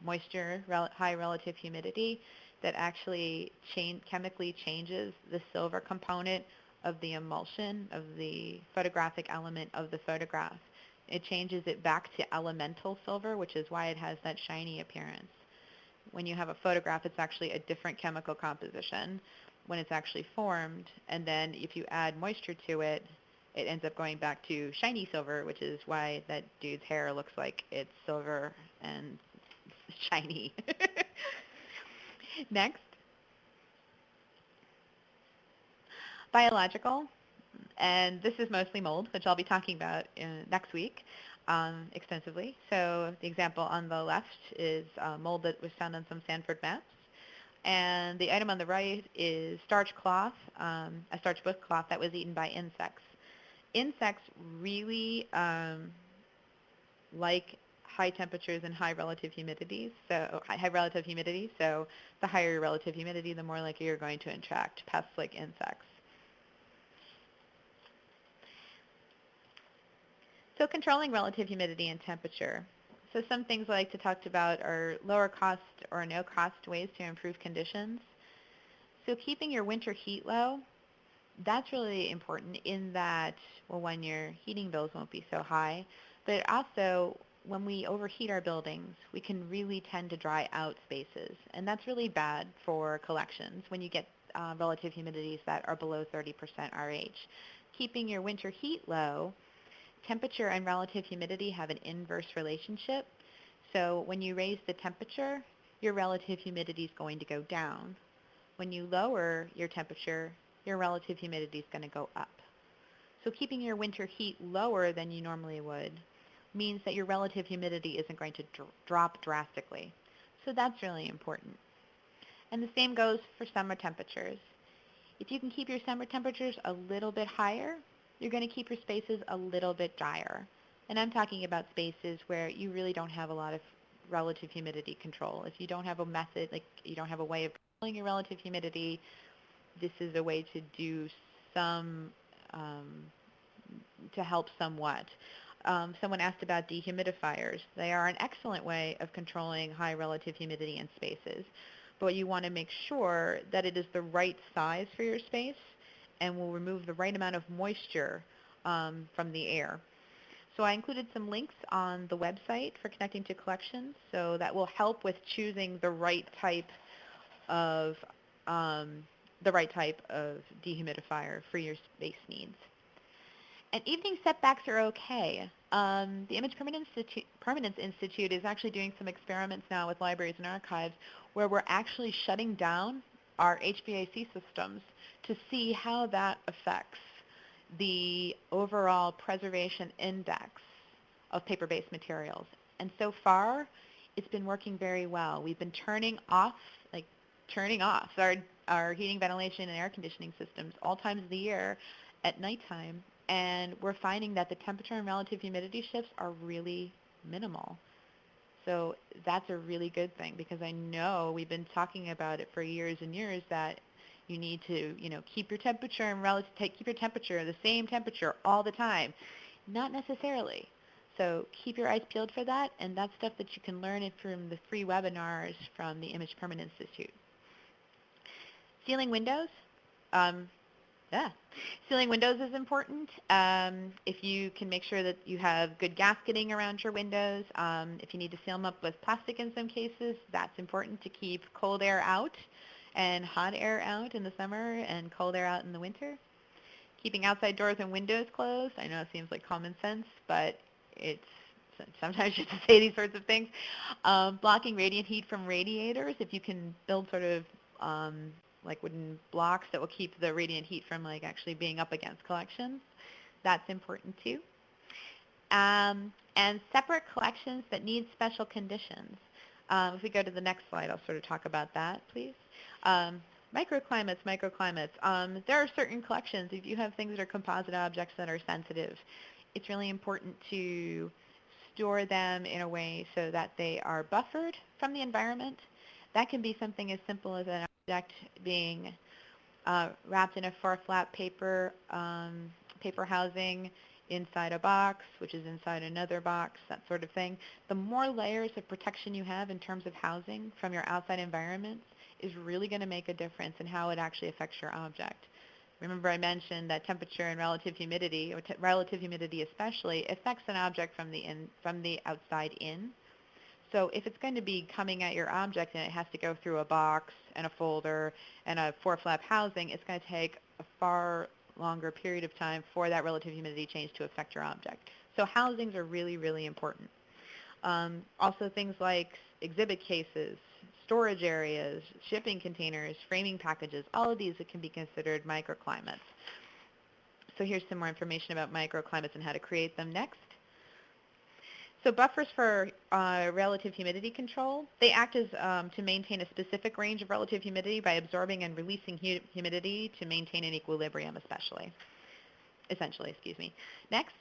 moisture, high relative humidity, that actually chemically changes the silver component of the emulsion, of the photographic element of the photograph. It changes it back to elemental silver, which is why it has that shiny appearance. When you have a photograph, it's actually a different chemical composition when it's actually formed, and then if you add moisture to it, it ends up going back to shiny silver, which is why that dude's hair looks like it's silver and shiny. Next. Biological, and this is mostly mold, which I'll be talking about next week extensively. So the example on the left is mold that was found on some Sanford maps. And the item on the right is starch cloth, a starch book cloth that was eaten by insects. Insects really like high temperatures and high relative humidity. So the higher your relative humidity, the more likely you're going to attract pests like insects. So controlling relative humidity and temperature. So some things I like to talk about are lower cost or no cost ways to improve conditions. So keeping your winter heat low, that's really important in that, well, one, your heating bills won't be so high, but also when we overheat our buildings, we can really tend to dry out spaces, and that's really bad for collections when you get relative humidities that are below 30% RH. Keeping your winter heat low, temperature and relative humidity have an inverse relationship. So when you raise the temperature, your relative humidity is going to go down. When you lower your temperature, your relative humidity is going to go up. So keeping your winter heat lower than you normally would means that your relative humidity isn't going to drop drastically. So that's really important. And the same goes for summer temperatures. If you can keep your summer temperatures a little bit higher, you're going to keep your spaces a little bit drier. And I'm talking about spaces where you really don't have a lot of relative humidity control. If you don't have a method, like you don't have a way of controlling your relative humidity, this is a way to do some, to help somewhat. Someone asked about dehumidifiers. They are an excellent way of controlling high relative humidity in spaces, but you want to make sure that it is the right size for your space and will remove the right amount of moisture from the air. So I included some links on the website for connecting to collections, so that will help with choosing the right type of dehumidifier for your space needs. And evening setbacks are okay. The Image Permanence Institute is actually doing some experiments now with libraries and archives where we're actually shutting down our HVAC systems to see how that affects the overall preservation index of paper-based materials. And so far, it's been working very well. We've been turning off our heating, ventilation, and air conditioning systems all times of the year at nighttime, and we're finding that the temperature and relative humidity shifts are really minimal. So that's a really good thing, because I know we've been talking about it for years and years that you need to, keep your temperature and keep your temperature the same temperature all the time. Not necessarily. So keep your eyes peeled for that, and that's stuff that you can learn from the free webinars from the Image Permanence Institute. Sealing windows. Sealing windows is important. If you can make sure that you have good gasketing around your windows, if you need to seal them up with plastic in some cases, that's important to keep cold air out and hot air out in the summer and cold air out in the winter. Keeping outside doors and windows closed. I know it seems like common sense, but it's sometimes you have to say these sorts of things. Blocking radiant heat from radiators. If you can build sort of like wooden blocks that will keep the radiant heat from actually being up against collections, that's important too. And separate collections that need special conditions. If we go to the next slide, I'll sort of talk about that, please. Microclimates. There are certain collections, if you have things that are composite objects that are sensitive, it's really important to store them in a way so that they are buffered from the environment. That can be something as simple as an object being wrapped in a far-flap paper housing inside a box, which is inside another box, that sort of thing. The more layers of protection you have in terms of housing from your outside environment is really going to make a difference in how it actually affects your object. Remember I mentioned that temperature and relative humidity, or relative humidity especially, affects an object from the outside in. So if it's going to be coming at your object and it has to go through a box and a folder and a four-flap housing, it's going to take a far longer period of time for that relative humidity change to affect your object. So housings are really, really important. Also things like exhibit cases, storage areas, shipping containers, framing packages, all of these that can be considered microclimates. So here's some more information about microclimates and how to create them next. So buffers for relative humidity control, they act as to maintain a specific range of relative humidity by absorbing and releasing humidity to maintain an equilibrium essentially. Next.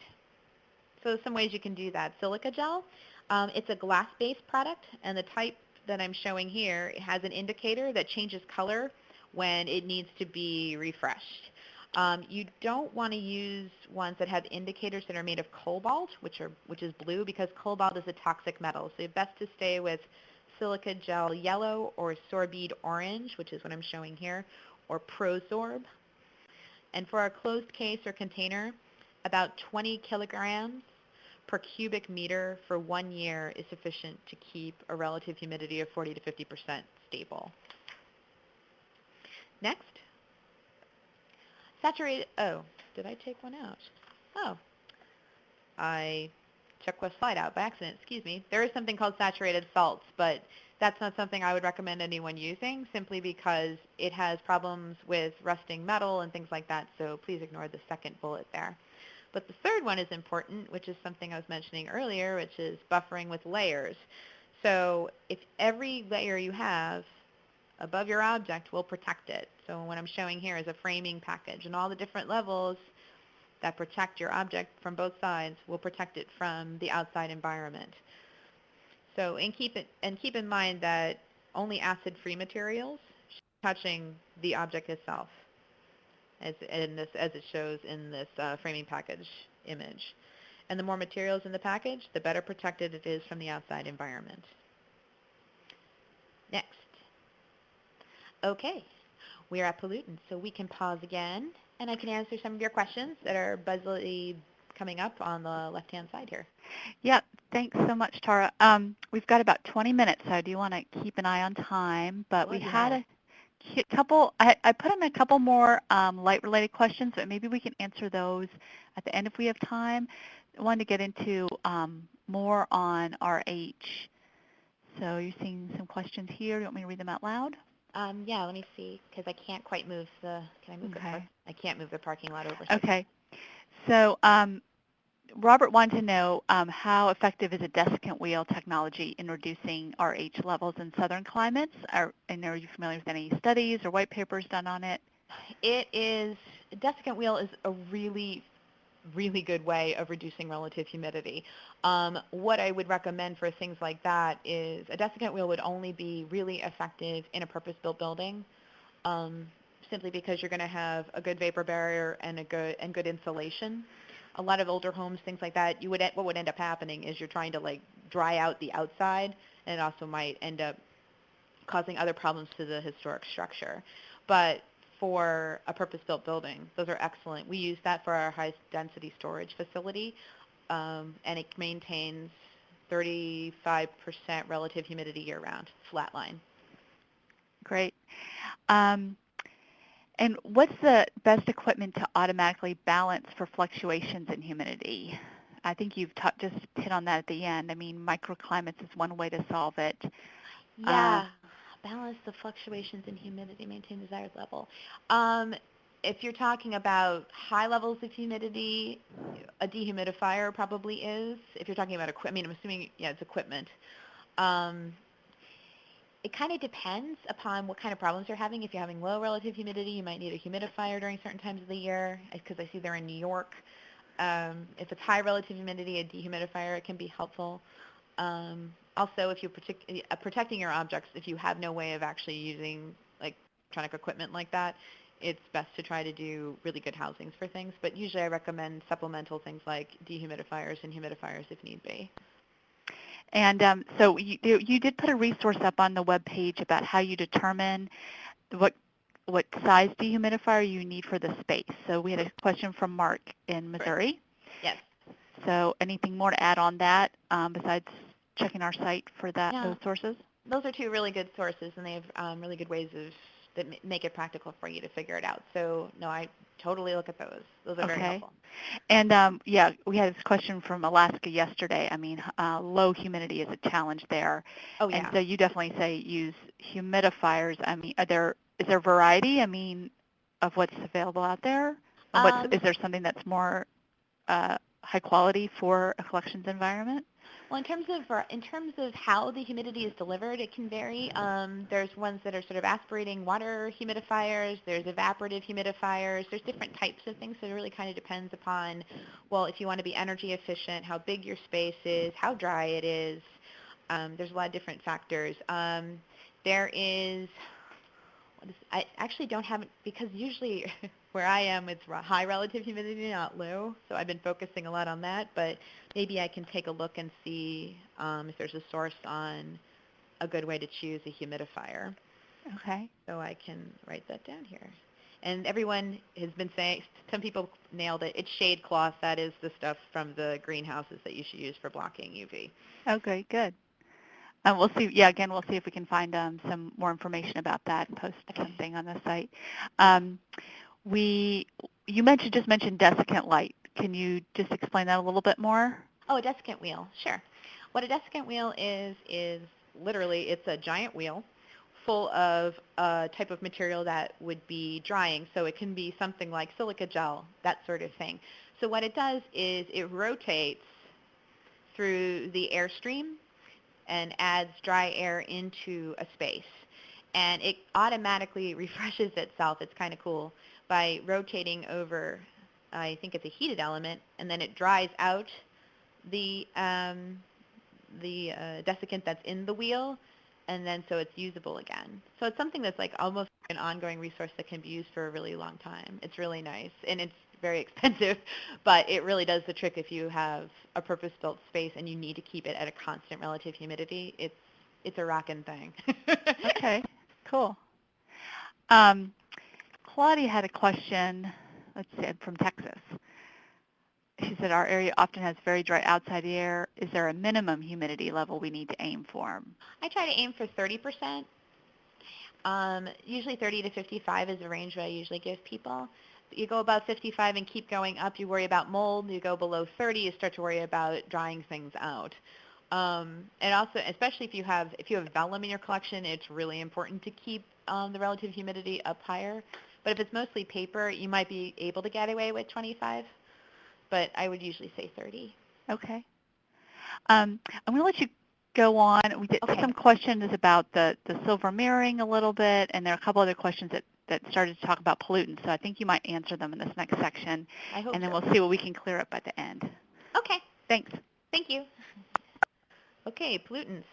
So some ways you can do that. Silica gel, it's a glass-based product, and the type that I'm showing here has an indicator that changes color when it needs to be refreshed. You don't want to use ones that have indicators that are made of cobalt, which is blue, because cobalt is a toxic metal. So it's best to stay with silica gel yellow or sorbide orange, which is what I'm showing here, or Prosorb. And for a closed case or container, about 20 kilograms per cubic meter for 1 year is sufficient to keep a relative humidity of 40 to 50% stable. Next, saturated, oh, did I take one out? Oh, I took a slide out by accident, excuse me. There is something called saturated salts, but that's not something I would recommend anyone using simply because it has problems with rusting metal and things like that, so please ignore the second bullet there. But the third one is important, which is something I was mentioning earlier, which is buffering with layers. So if every layer you have above your object will protect it. So what I'm showing here is a framing package, and all the different levels that protect your object from both sides will protect it from the outside environment. So keep in mind that only acid-free materials touching the object itself, as it shows in this framing package image. And the more materials in the package, the better protected it is from the outside environment. Next. Okay, we are at pollutants, so we can pause again, and I can answer some of your questions that are buzzily coming up on the left-hand side here. Yeah, thanks so much, Tara. We've got about 20 minutes, so I do want to keep an eye on time, but we had a couple, I put in a couple more light-related questions, but maybe we can answer those at the end if we have time. I wanted to get into more on RH. So you're seeing some questions here. Do you want me to read them out loud? Yeah, let me see, because I can't quite move the, can I move the park? I can't move the parking lot over. Okay. So Robert wanted to know how effective is a desiccant wheel technology in reducing RH levels in southern climates? And are you familiar with any studies or white papers done on it? It is, a desiccant wheel is a really good way of reducing relative humidity. What I would recommend for things like that is a desiccant wheel would only be really effective in a purpose-built building, simply because you're going to have a good vapor barrier and good insulation. A lot of older homes, things like that, what would end up happening is you're trying to like dry out the outside, and it also might end up causing other problems to the historic structure. But for a purpose-built building, those are excellent. We use that for our high-density storage facility, and it maintains 35% relative humidity year-round, flat line. Great. And what's the best equipment to automatically balance for fluctuations in humidity? I think you've just hit on that at the end. I mean, microclimates is one way to solve it. Yeah, balance the fluctuations in humidity, maintain desired level. If you're talking about high levels of humidity, a dehumidifier probably is. If you're talking about equipment, I'm assuming, yeah, it's equipment. It kind of depends upon what kind of problems you're having. If you're having low relative humidity, you might need a humidifier during certain times of the year, because I see they're in New York. If it's high relative humidity, a dehumidifier can be helpful. Also, if you're protecting your objects, if you have no way of actually using like electronic equipment like that, it's best to try to do really good housings for things. But usually I recommend supplemental things like dehumidifiers and humidifiers if need be. And so you did put a resource up on the web page about how you determine what size dehumidifier you need for the space. So we had a question from Mark in Missouri. Yes. So anything more to add on that besides checking our site for those sources? Those are two really good sources, and they have really good ways that make it practical for you to figure it out. So, no, I totally look at those. Those are very helpful. And, yeah, we had this question from Alaska yesterday. I mean, low humidity is a challenge there. Oh, yeah. And so you definitely say use humidifiers. I mean, is there variety, I mean, of what's available out there? Is there something that's more high quality for a collections environment? Well, in terms of how the humidity is delivered, it can vary. There's ones that are sort of aspirating water humidifiers. There's evaporative humidifiers. There's different types of things. So it really kind of depends upon, well, if you want to be energy efficient, how big your space is, how dry it is. There's a lot of different factors. There is I actually don't have it because usually where I am it's high relative humidity, not low. So I've been focusing a lot on that, but maybe I can take a look and see if there's a source on a good way to choose a humidifier. Okay. So I can write that down here. And everyone has been saying, some people nailed it. It's shade cloth. That is the stuff from the greenhouses that you should use for blocking UV. Okay, good. We'll see. Yeah, again, we'll see if we can find some more information about that and post something on the site. Um, you just mentioned desiccant light. Can you just explain that a little bit more? Oh, a desiccant wheel, sure. What a desiccant wheel is literally it's a giant wheel full of a type of material that would be drying. So it can be something like silica gel, that sort of thing. So what it does is it rotates through the airstream and adds dry air into a space. And it automatically refreshes itself. It's kind of cool by rotating over, I think it's a heated element, and then it dries out the desiccant that's in the wheel, and then so it's usable again. So it's something that's like almost an ongoing resource that can be used for a really long time. It's really nice, and it's very expensive, but it really does the trick if you have a purpose-built space and you need to keep it at a constant relative humidity. It's a rockin' thing. Okay, cool. Um, Claudia had a question, let's see, from Texas. She said, our area often has very dry outside air. Is there a minimum humidity level we need to aim for? I try to aim for 30%. Usually 30 to 55 is the range that I usually give people. You go above 55 and keep going up, you worry about mold. You go below 30, you start to worry about drying things out. And also, especially if you have vellum in your collection, it's really important to keep the relative humidity up higher. But if it's mostly paper, you might be able to get away with 25, but I would usually say 30. Okay. I'm going to let you go on. We did Okay. some questions about the silver mirroring a little bit, and there are a couple other questions that started to talk about pollutants, so I think you might answer them in this next section, I hope and then so. we'll see what we can clear up at the end. Okay. Thanks. Thank you. Okay, pollutants.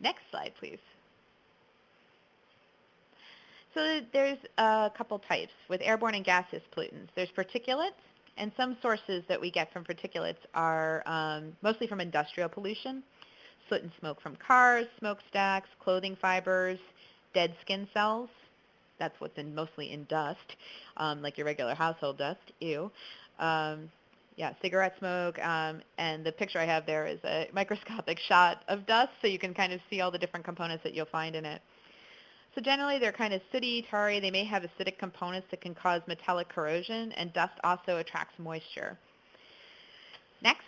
Next slide, please. So there's a couple types with airborne and gaseous pollutants. There's particulates, and some sources that we get from particulates are mostly from industrial pollution, soot and smoke from cars, smokestacks, clothing fibers, dead skin cells. That's what's mostly in dust, like your regular household dust. Ew. Yeah, cigarette smoke, and the picture I have there is a microscopic shot of dust, so you can kind of see all the different components that you'll find in it. So generally, they're kind of sooty, tarry. They may have acidic components that can cause metallic corrosion, and dust also attracts moisture. Next.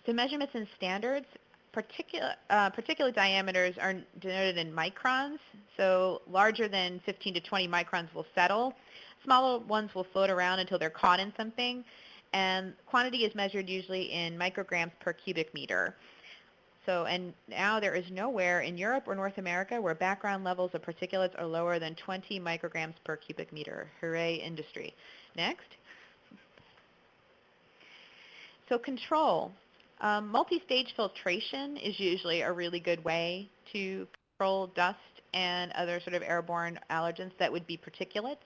So measurements and standards. Particulate diameters are denoted in microns. So larger than 15 to 20 microns will settle. Smaller ones will float around until they're caught in something. And quantity is measured usually in micrograms per cubic meter. So, and now there is nowhere in Europe or North America where background levels of particulates are lower than 20 micrograms per cubic meter. Hooray, industry. Next. So control. Multi-stage filtration is usually a really good way to control dust and other sort of airborne allergens that would be particulates.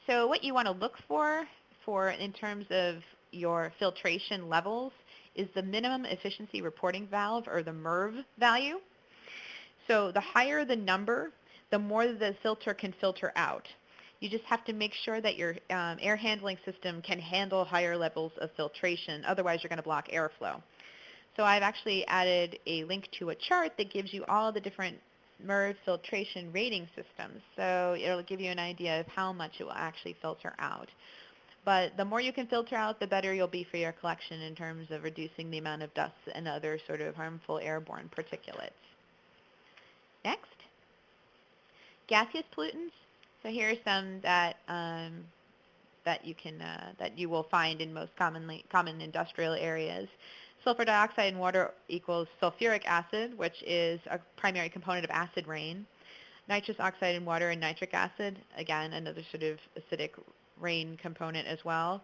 So what you want to look for in terms of your filtration levels is the minimum efficiency reporting valve, or the MERV value. So the higher the number, the more the filter can filter out. You just have to make sure that your air handling system can handle higher levels of filtration. Otherwise, you're going to block airflow. So I've actually added a link to a chart that gives you all the different MERV filtration rating systems. So it'll give you an idea of how much it will actually filter out. But the more you can filter out, the better you'll be for your collection in terms of reducing the amount of dust and other sort of harmful airborne particulates. Next. Gaseous pollutants. So here are some that that you will find in most common industrial areas. Sulfur dioxide in water equals sulfuric acid, which is a primary component of acid rain. Nitrous oxide in water and nitric acid, again, another sort of acidic rain component as well.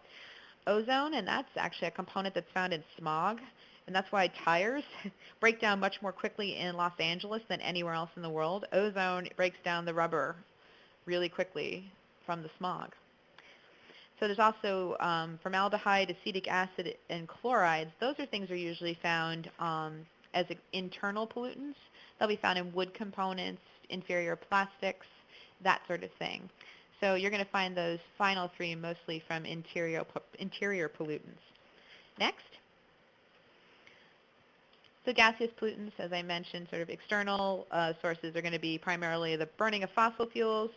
Ozone, and that's actually a component that's found in smog, and that's why tires break down much more quickly in Los Angeles than anywhere else in the world. Ozone breaks down the rubber really quickly from the smog. So there's also formaldehyde, acetic acid, and chlorides. Those are things that are usually found as internal pollutants. They'll be found in wood components, inferior plastics, that sort of thing. So you're going to find those final three mostly from interior pollutants. Next. So gaseous pollutants, as I mentioned, sort of external sources are going to be primarily the burning of fossil fuels,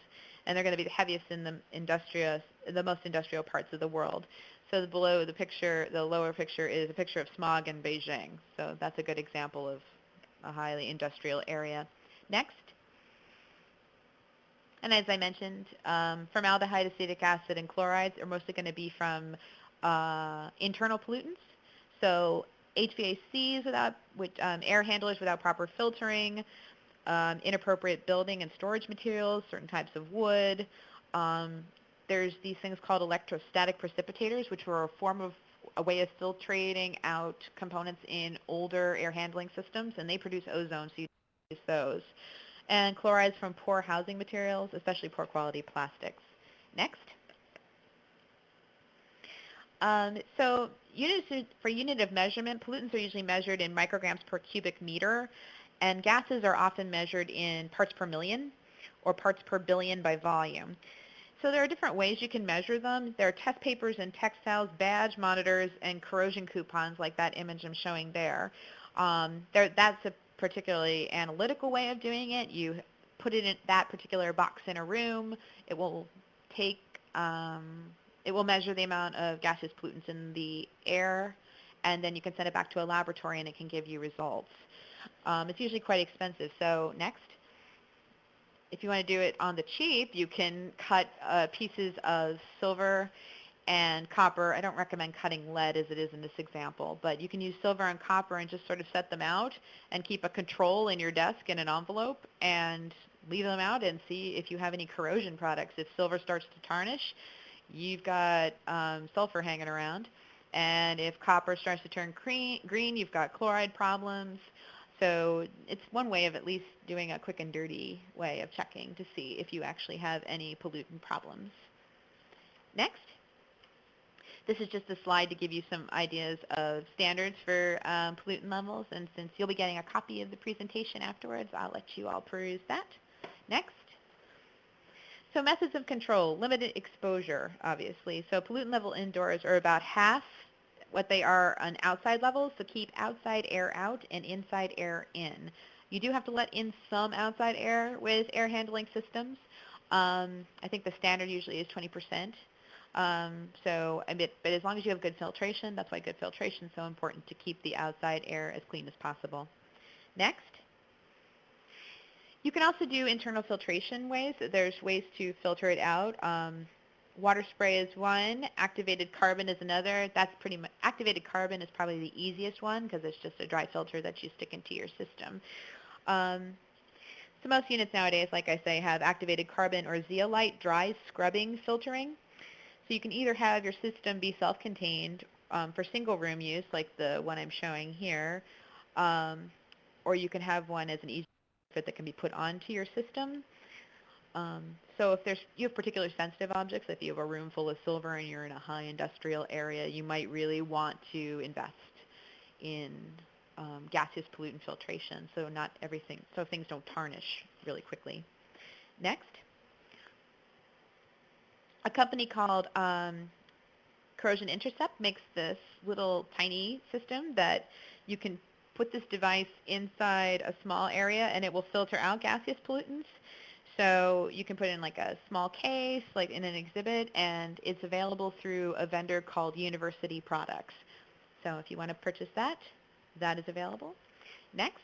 and they're going to be the heaviest in the most industrial parts of the world. So below the picture, the lower picture is a picture of smog in Beijing. So that's a good example of a highly industrial area. Next. And as I mentioned, formaldehyde, acetic acid, and chlorides are mostly going to be from internal pollutants. So HVACs air handlers without proper filtering, inappropriate building and storage materials, certain types of wood. There's these things called electrostatic precipitators, which were a way of filtrating out components in older air handling systems, and they produce ozone, so you use those. And chlorides from poor housing materials, especially poor quality plastics. Next. So for unit of measurement, pollutants are usually measured in micrograms per cubic meter, and gases are often measured in parts per million or parts per billion by volume. So there are different ways you can measure them. There are test papers and textiles, badge monitors, and corrosion coupons like that image I'm showing there. That's a particularly analytical way of doing it. You put it in that particular box in a room. It will measure the amount of gaseous pollutants in the air, and then you can send it back to a laboratory and it can give you results. It's usually quite expensive. So next. If you want to do it on the cheap, you can cut pieces of silver and copper. I don't recommend cutting lead as it is in this example, but you can use silver and copper and just sort of set them out and keep a control in your desk in an envelope and leave them out and see if you have any corrosion products. If silver starts to tarnish, you've got sulfur hanging around. And if copper starts to turn green, you've got chloride problems. So it's one way of at least doing a quick and dirty way of checking to see if you actually have any pollutant problems. Next. This is just a slide to give you some ideas of standards for pollutant levels, and since you'll be getting a copy of the presentation afterwards, I'll let you all peruse that. Next. So methods of control, limited exposure, obviously. So pollutant level indoors are about half what they are on outside levels, so keep outside air out and inside air in. You do have to let in some outside air with air handling systems. I think the standard usually is 20%. But as long as you have good filtration, that's why good filtration is so important, to keep the outside air as clean as possible. Next. You can also do internal filtration ways. There's ways to filter it out. Water spray is one. Activated carbon is another. Activated carbon is probably the easiest one because it's just a dry filter that you stick into your system. So most units nowadays, like I say, have activated carbon or zeolite dry scrubbing filtering. So you can either have your system be self-contained for single room use, like the one I'm showing here, or you can have one as an easy fit that can be put onto your system. So if you have particular sensitive objects, if you have a room full of silver and you're in a high industrial area, you might really want to invest in gaseous pollutant filtration, so things don't tarnish really quickly. Next. A company called Corrosion Intercept makes this little tiny system that you can put this device inside a small area and it will filter out gaseous pollutants. So you can put it in like a small case, like in an exhibit, and it's available through a vendor called University Products. So if you want to purchase that, that is available. Next.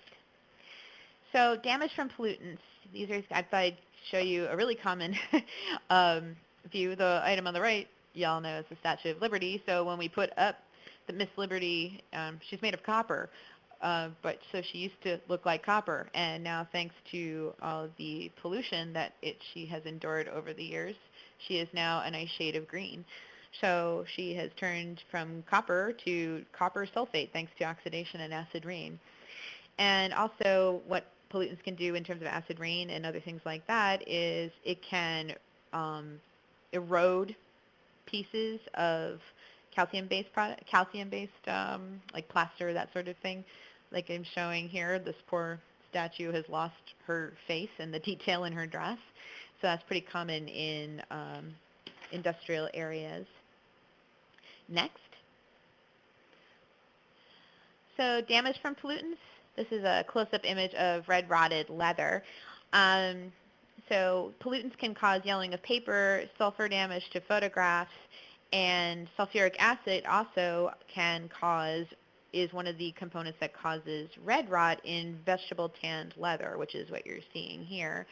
So damage from pollutants. I thought I'd show you a really common view. The item on the right, y'all know is the Statue of Liberty. So when we put up the Miss Liberty, she's made of copper, but so she used to look like copper, and now thanks to all of the pollution that she has endured over the years, she is now a nice shade of green. So she has turned from copper to copper sulfate thanks to oxidation and acid rain. And also what pollutants can do in terms of acid rain and other things like that is it can erode pieces of calcium-based like plaster, that sort of thing. Like I'm showing here, this poor statue has lost her face and the detail in her dress. So that's pretty common in industrial areas. Next. So damage from pollutants. This is a close-up image of red rotted leather. So pollutants can cause yellowing of paper, sulfur damage to photographs, and sulfuric acid also is one of the components that causes red rot in vegetable tanned leather, which is what you're seeing here.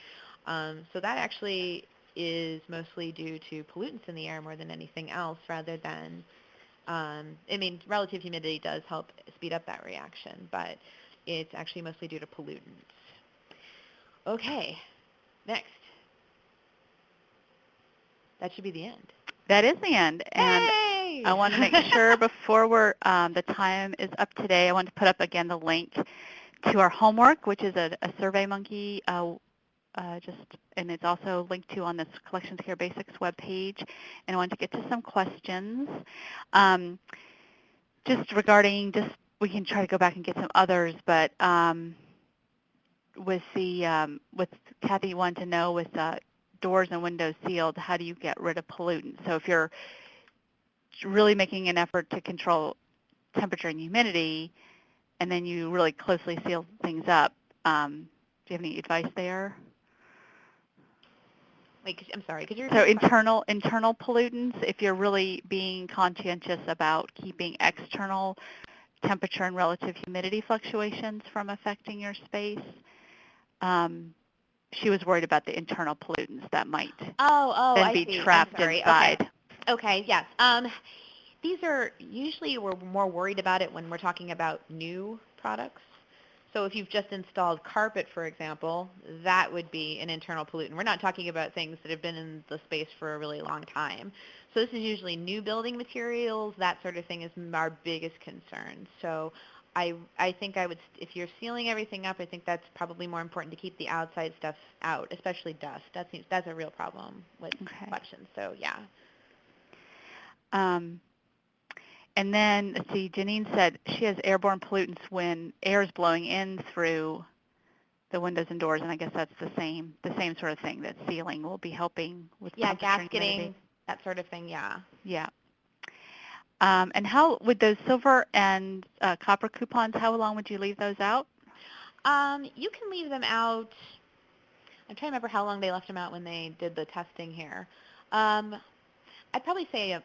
So that actually is mostly due to pollutants in the air more than anything else, rather than, relative humidity does help speed up that reaction, but it's actually mostly due to pollutants. Okay, next. That should be the end. That is the end. And Yay! I want to make sure before the time is up today, I want to put up again the link to our homework, which is a SurveyMonkey, and it's also linked to on this Collections Care Basics webpage. And I want to get to some questions. We can try to go back and get some others, but with Kathy wanted to know with doors and windows sealed, how do you get rid of pollutants? So if you're really making an effort to control temperature and humidity, and then you really closely seal things up, do you have any advice there? Wait, I'm sorry, could you So repeat? internal pollutants, if you're really being conscientious about keeping external temperature and relative humidity fluctuations from affecting your space, she was worried about the internal pollutants that might then be trapped inside. Okay, yes. These are usually, we're more worried about it when we're talking about new products. So if you've just installed carpet, for example, that would be an internal pollutant. We're not talking about things that have been in the space for a really long time. So this is usually new building materials, that sort of thing is our biggest concern. So I think if you're sealing everything up, I think that's probably more important to keep the outside stuff out, especially dust. That's a real problem with collections. So yeah. And then, let's see, Janine said she has airborne pollutants when air is blowing in through the windows and doors, and I guess that's the same sort of thing, that sealing will be helping with gasketing, that sort of thing, yeah. Yeah. And how, with those silver and copper coupons, how long would you leave those out? You can leave them out, I'm trying to remember how long they left them out when they did the testing here. I'd probably say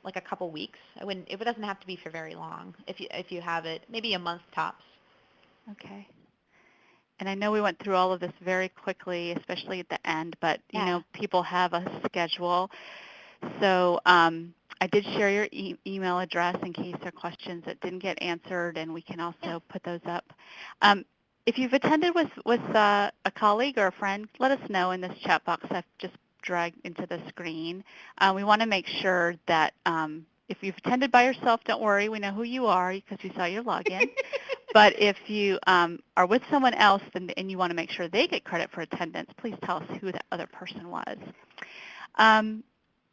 like a couple weeks. It doesn't have to be for very long. If you have it, maybe a month tops. Okay. And I know we went through all of this very quickly, especially at the end, but you know, people have a schedule. So I did share your email address in case there are questions that didn't get answered, and we can also put those up. If you've attended with a colleague or a friend, let us know in this chat box I've just dragged into the screen. We want to make sure that if you've attended by yourself, don't worry, we know who you are because we saw your login. But if you are with someone else and you want to make sure they get credit for attendance, please tell us who that other person was.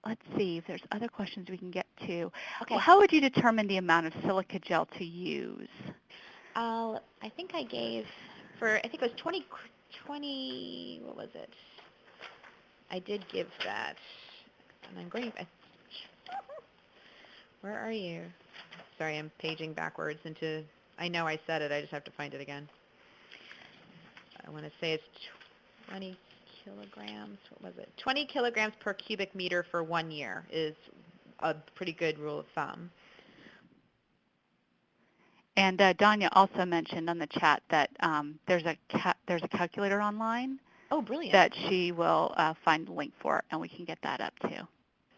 Let's see if there's other questions we can get to. Okay. Well, how would you determine the amount of silica gel to use? I think I gave I think it was 20, what was it? I did give that, and I'm going, where are you? Sorry, I'm paging backwards into, I know I said it, I just have to find it again. I want to say it's 20 kilograms, what was it? 20 kilograms per cubic meter for 1 year is a pretty good rule of thumb. And Danya also mentioned on the chat that there's a calculator online. Oh, brilliant. That she will find the link for, and we can get that up too.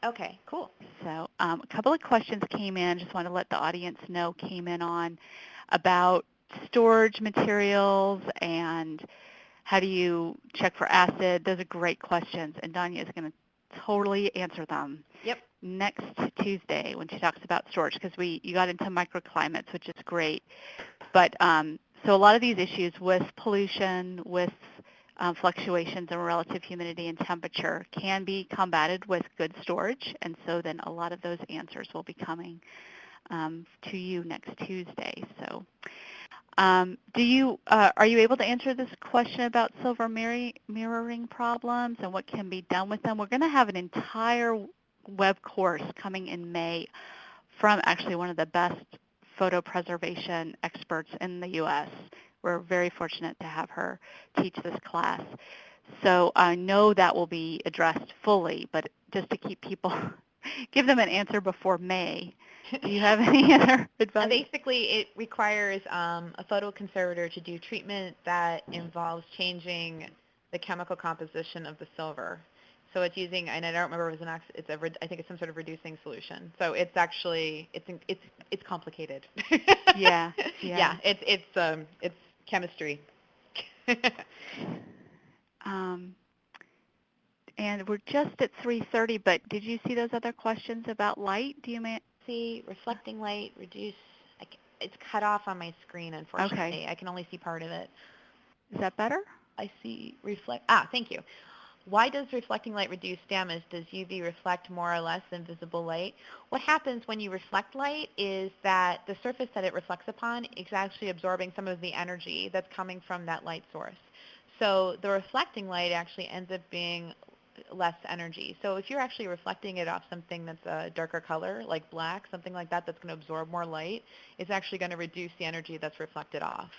Okay, cool. So a couple of questions came in, just want to let the audience know, came in on about storage materials and how do you check for acid. Those are great questions, and Danya is going to totally answer them Yep. next Tuesday when she talks about storage, because you got into microclimates, which is great. But so a lot of these issues with pollution, with fluctuations in relative humidity and temperature can be combated with good storage, and so then a lot of those answers will be coming to you next Tuesday. So are you able to answer this question about silver mirroring problems and what can be done with them? We're going to have an entire web course coming in May from actually one of the best photo preservation experts in the U.S. We're very fortunate to have her teach this class. So I know that will be addressed fully, but just to keep people, give them an answer before May. Do you have any other advice? Basically, it requires a photo conservator to do treatment that involves changing the chemical composition of the silver. So it's using, and I don't remember if it was I think it's some sort of reducing solution. So it's actually, it's complicated. Yeah. Yeah, it's chemistry. And we're just at 3:30, but did you see those other questions about light? Do you see reflecting light reduce? It's cut off on my screen, unfortunately. Okay. I can only see part of it. Is that better? I see thank you. Why does reflecting light reduce damage? Does UV reflect more or less than visible light? What happens when you reflect light is that the surface that it reflects upon is actually absorbing some of the energy that's coming from that light source. So the reflecting light actually ends up being less energy. So if you're actually reflecting it off something that's a darker color, like black, something like that, that's going to absorb more light, it's actually going to reduce the energy that's reflected off.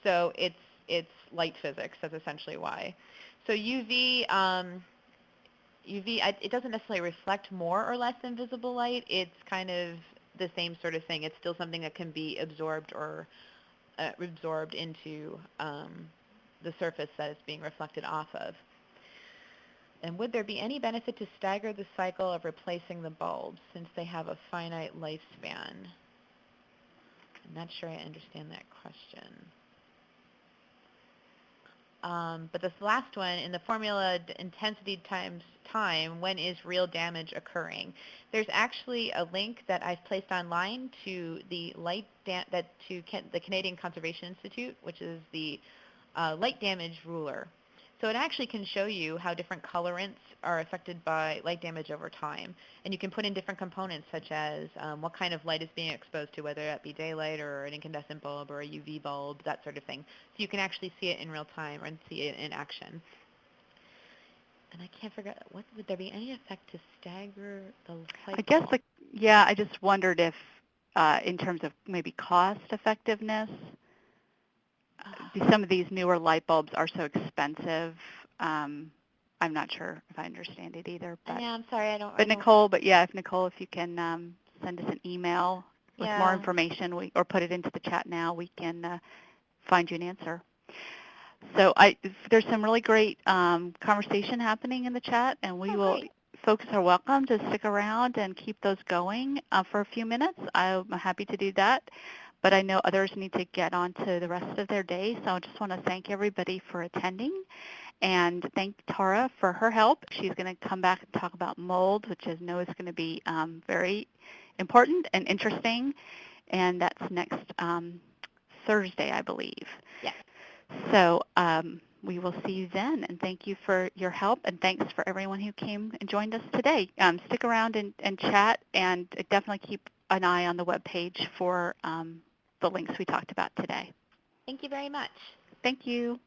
So it's light physics. That's essentially why. So UV, it doesn't necessarily reflect more or less than visible light. It's kind of the same sort of thing. It's still something that can be absorbed or absorbed into the surface that it's being reflected off of. And would there be any benefit to stagger the cycle of replacing the bulbs since they have a finite lifespan? I'm not sure I understand that question. But this last one, in the formula intensity times time, when is real damage occurring? There's actually a link that I've placed online to the the Canadian Conservation Institute, which is the light damage ruler. So it actually can show you how different colorants are affected by light damage over time. And you can put in different components such as what kind of light is being exposed to, whether that be daylight or an incandescent bulb or a UV bulb, that sort of thing. So you can actually see it in real time and see it in action. And I can't figure out, would there be any effect to stagger the cycle? I guess, I just wondered if, in terms of maybe cost effectiveness, some of these newer light bulbs are so expensive. I'm not sure if I understand it either. But, yeah, I'm sorry, I don't. But Nicole, if you can send us an email with more information, or put it into the chat now, we can find you an answer. So there's some really great conversation happening in the chat, and we will. Folks are welcome to stick around and keep those going for a few minutes. I'm happy to do that. But I know others need to get on to the rest of their day, so I just want to thank everybody for attending and thank Tara for her help. She's going to come back and talk about mold, which I know is going to be very important and interesting, and that's next Thursday, I believe. Yes. So we will see you then, and thank you for your help, and thanks for everyone who came and joined us today. Stick around and chat, and definitely keep an eye on the webpage for the links we talked about today. Thank you very much. Thank you.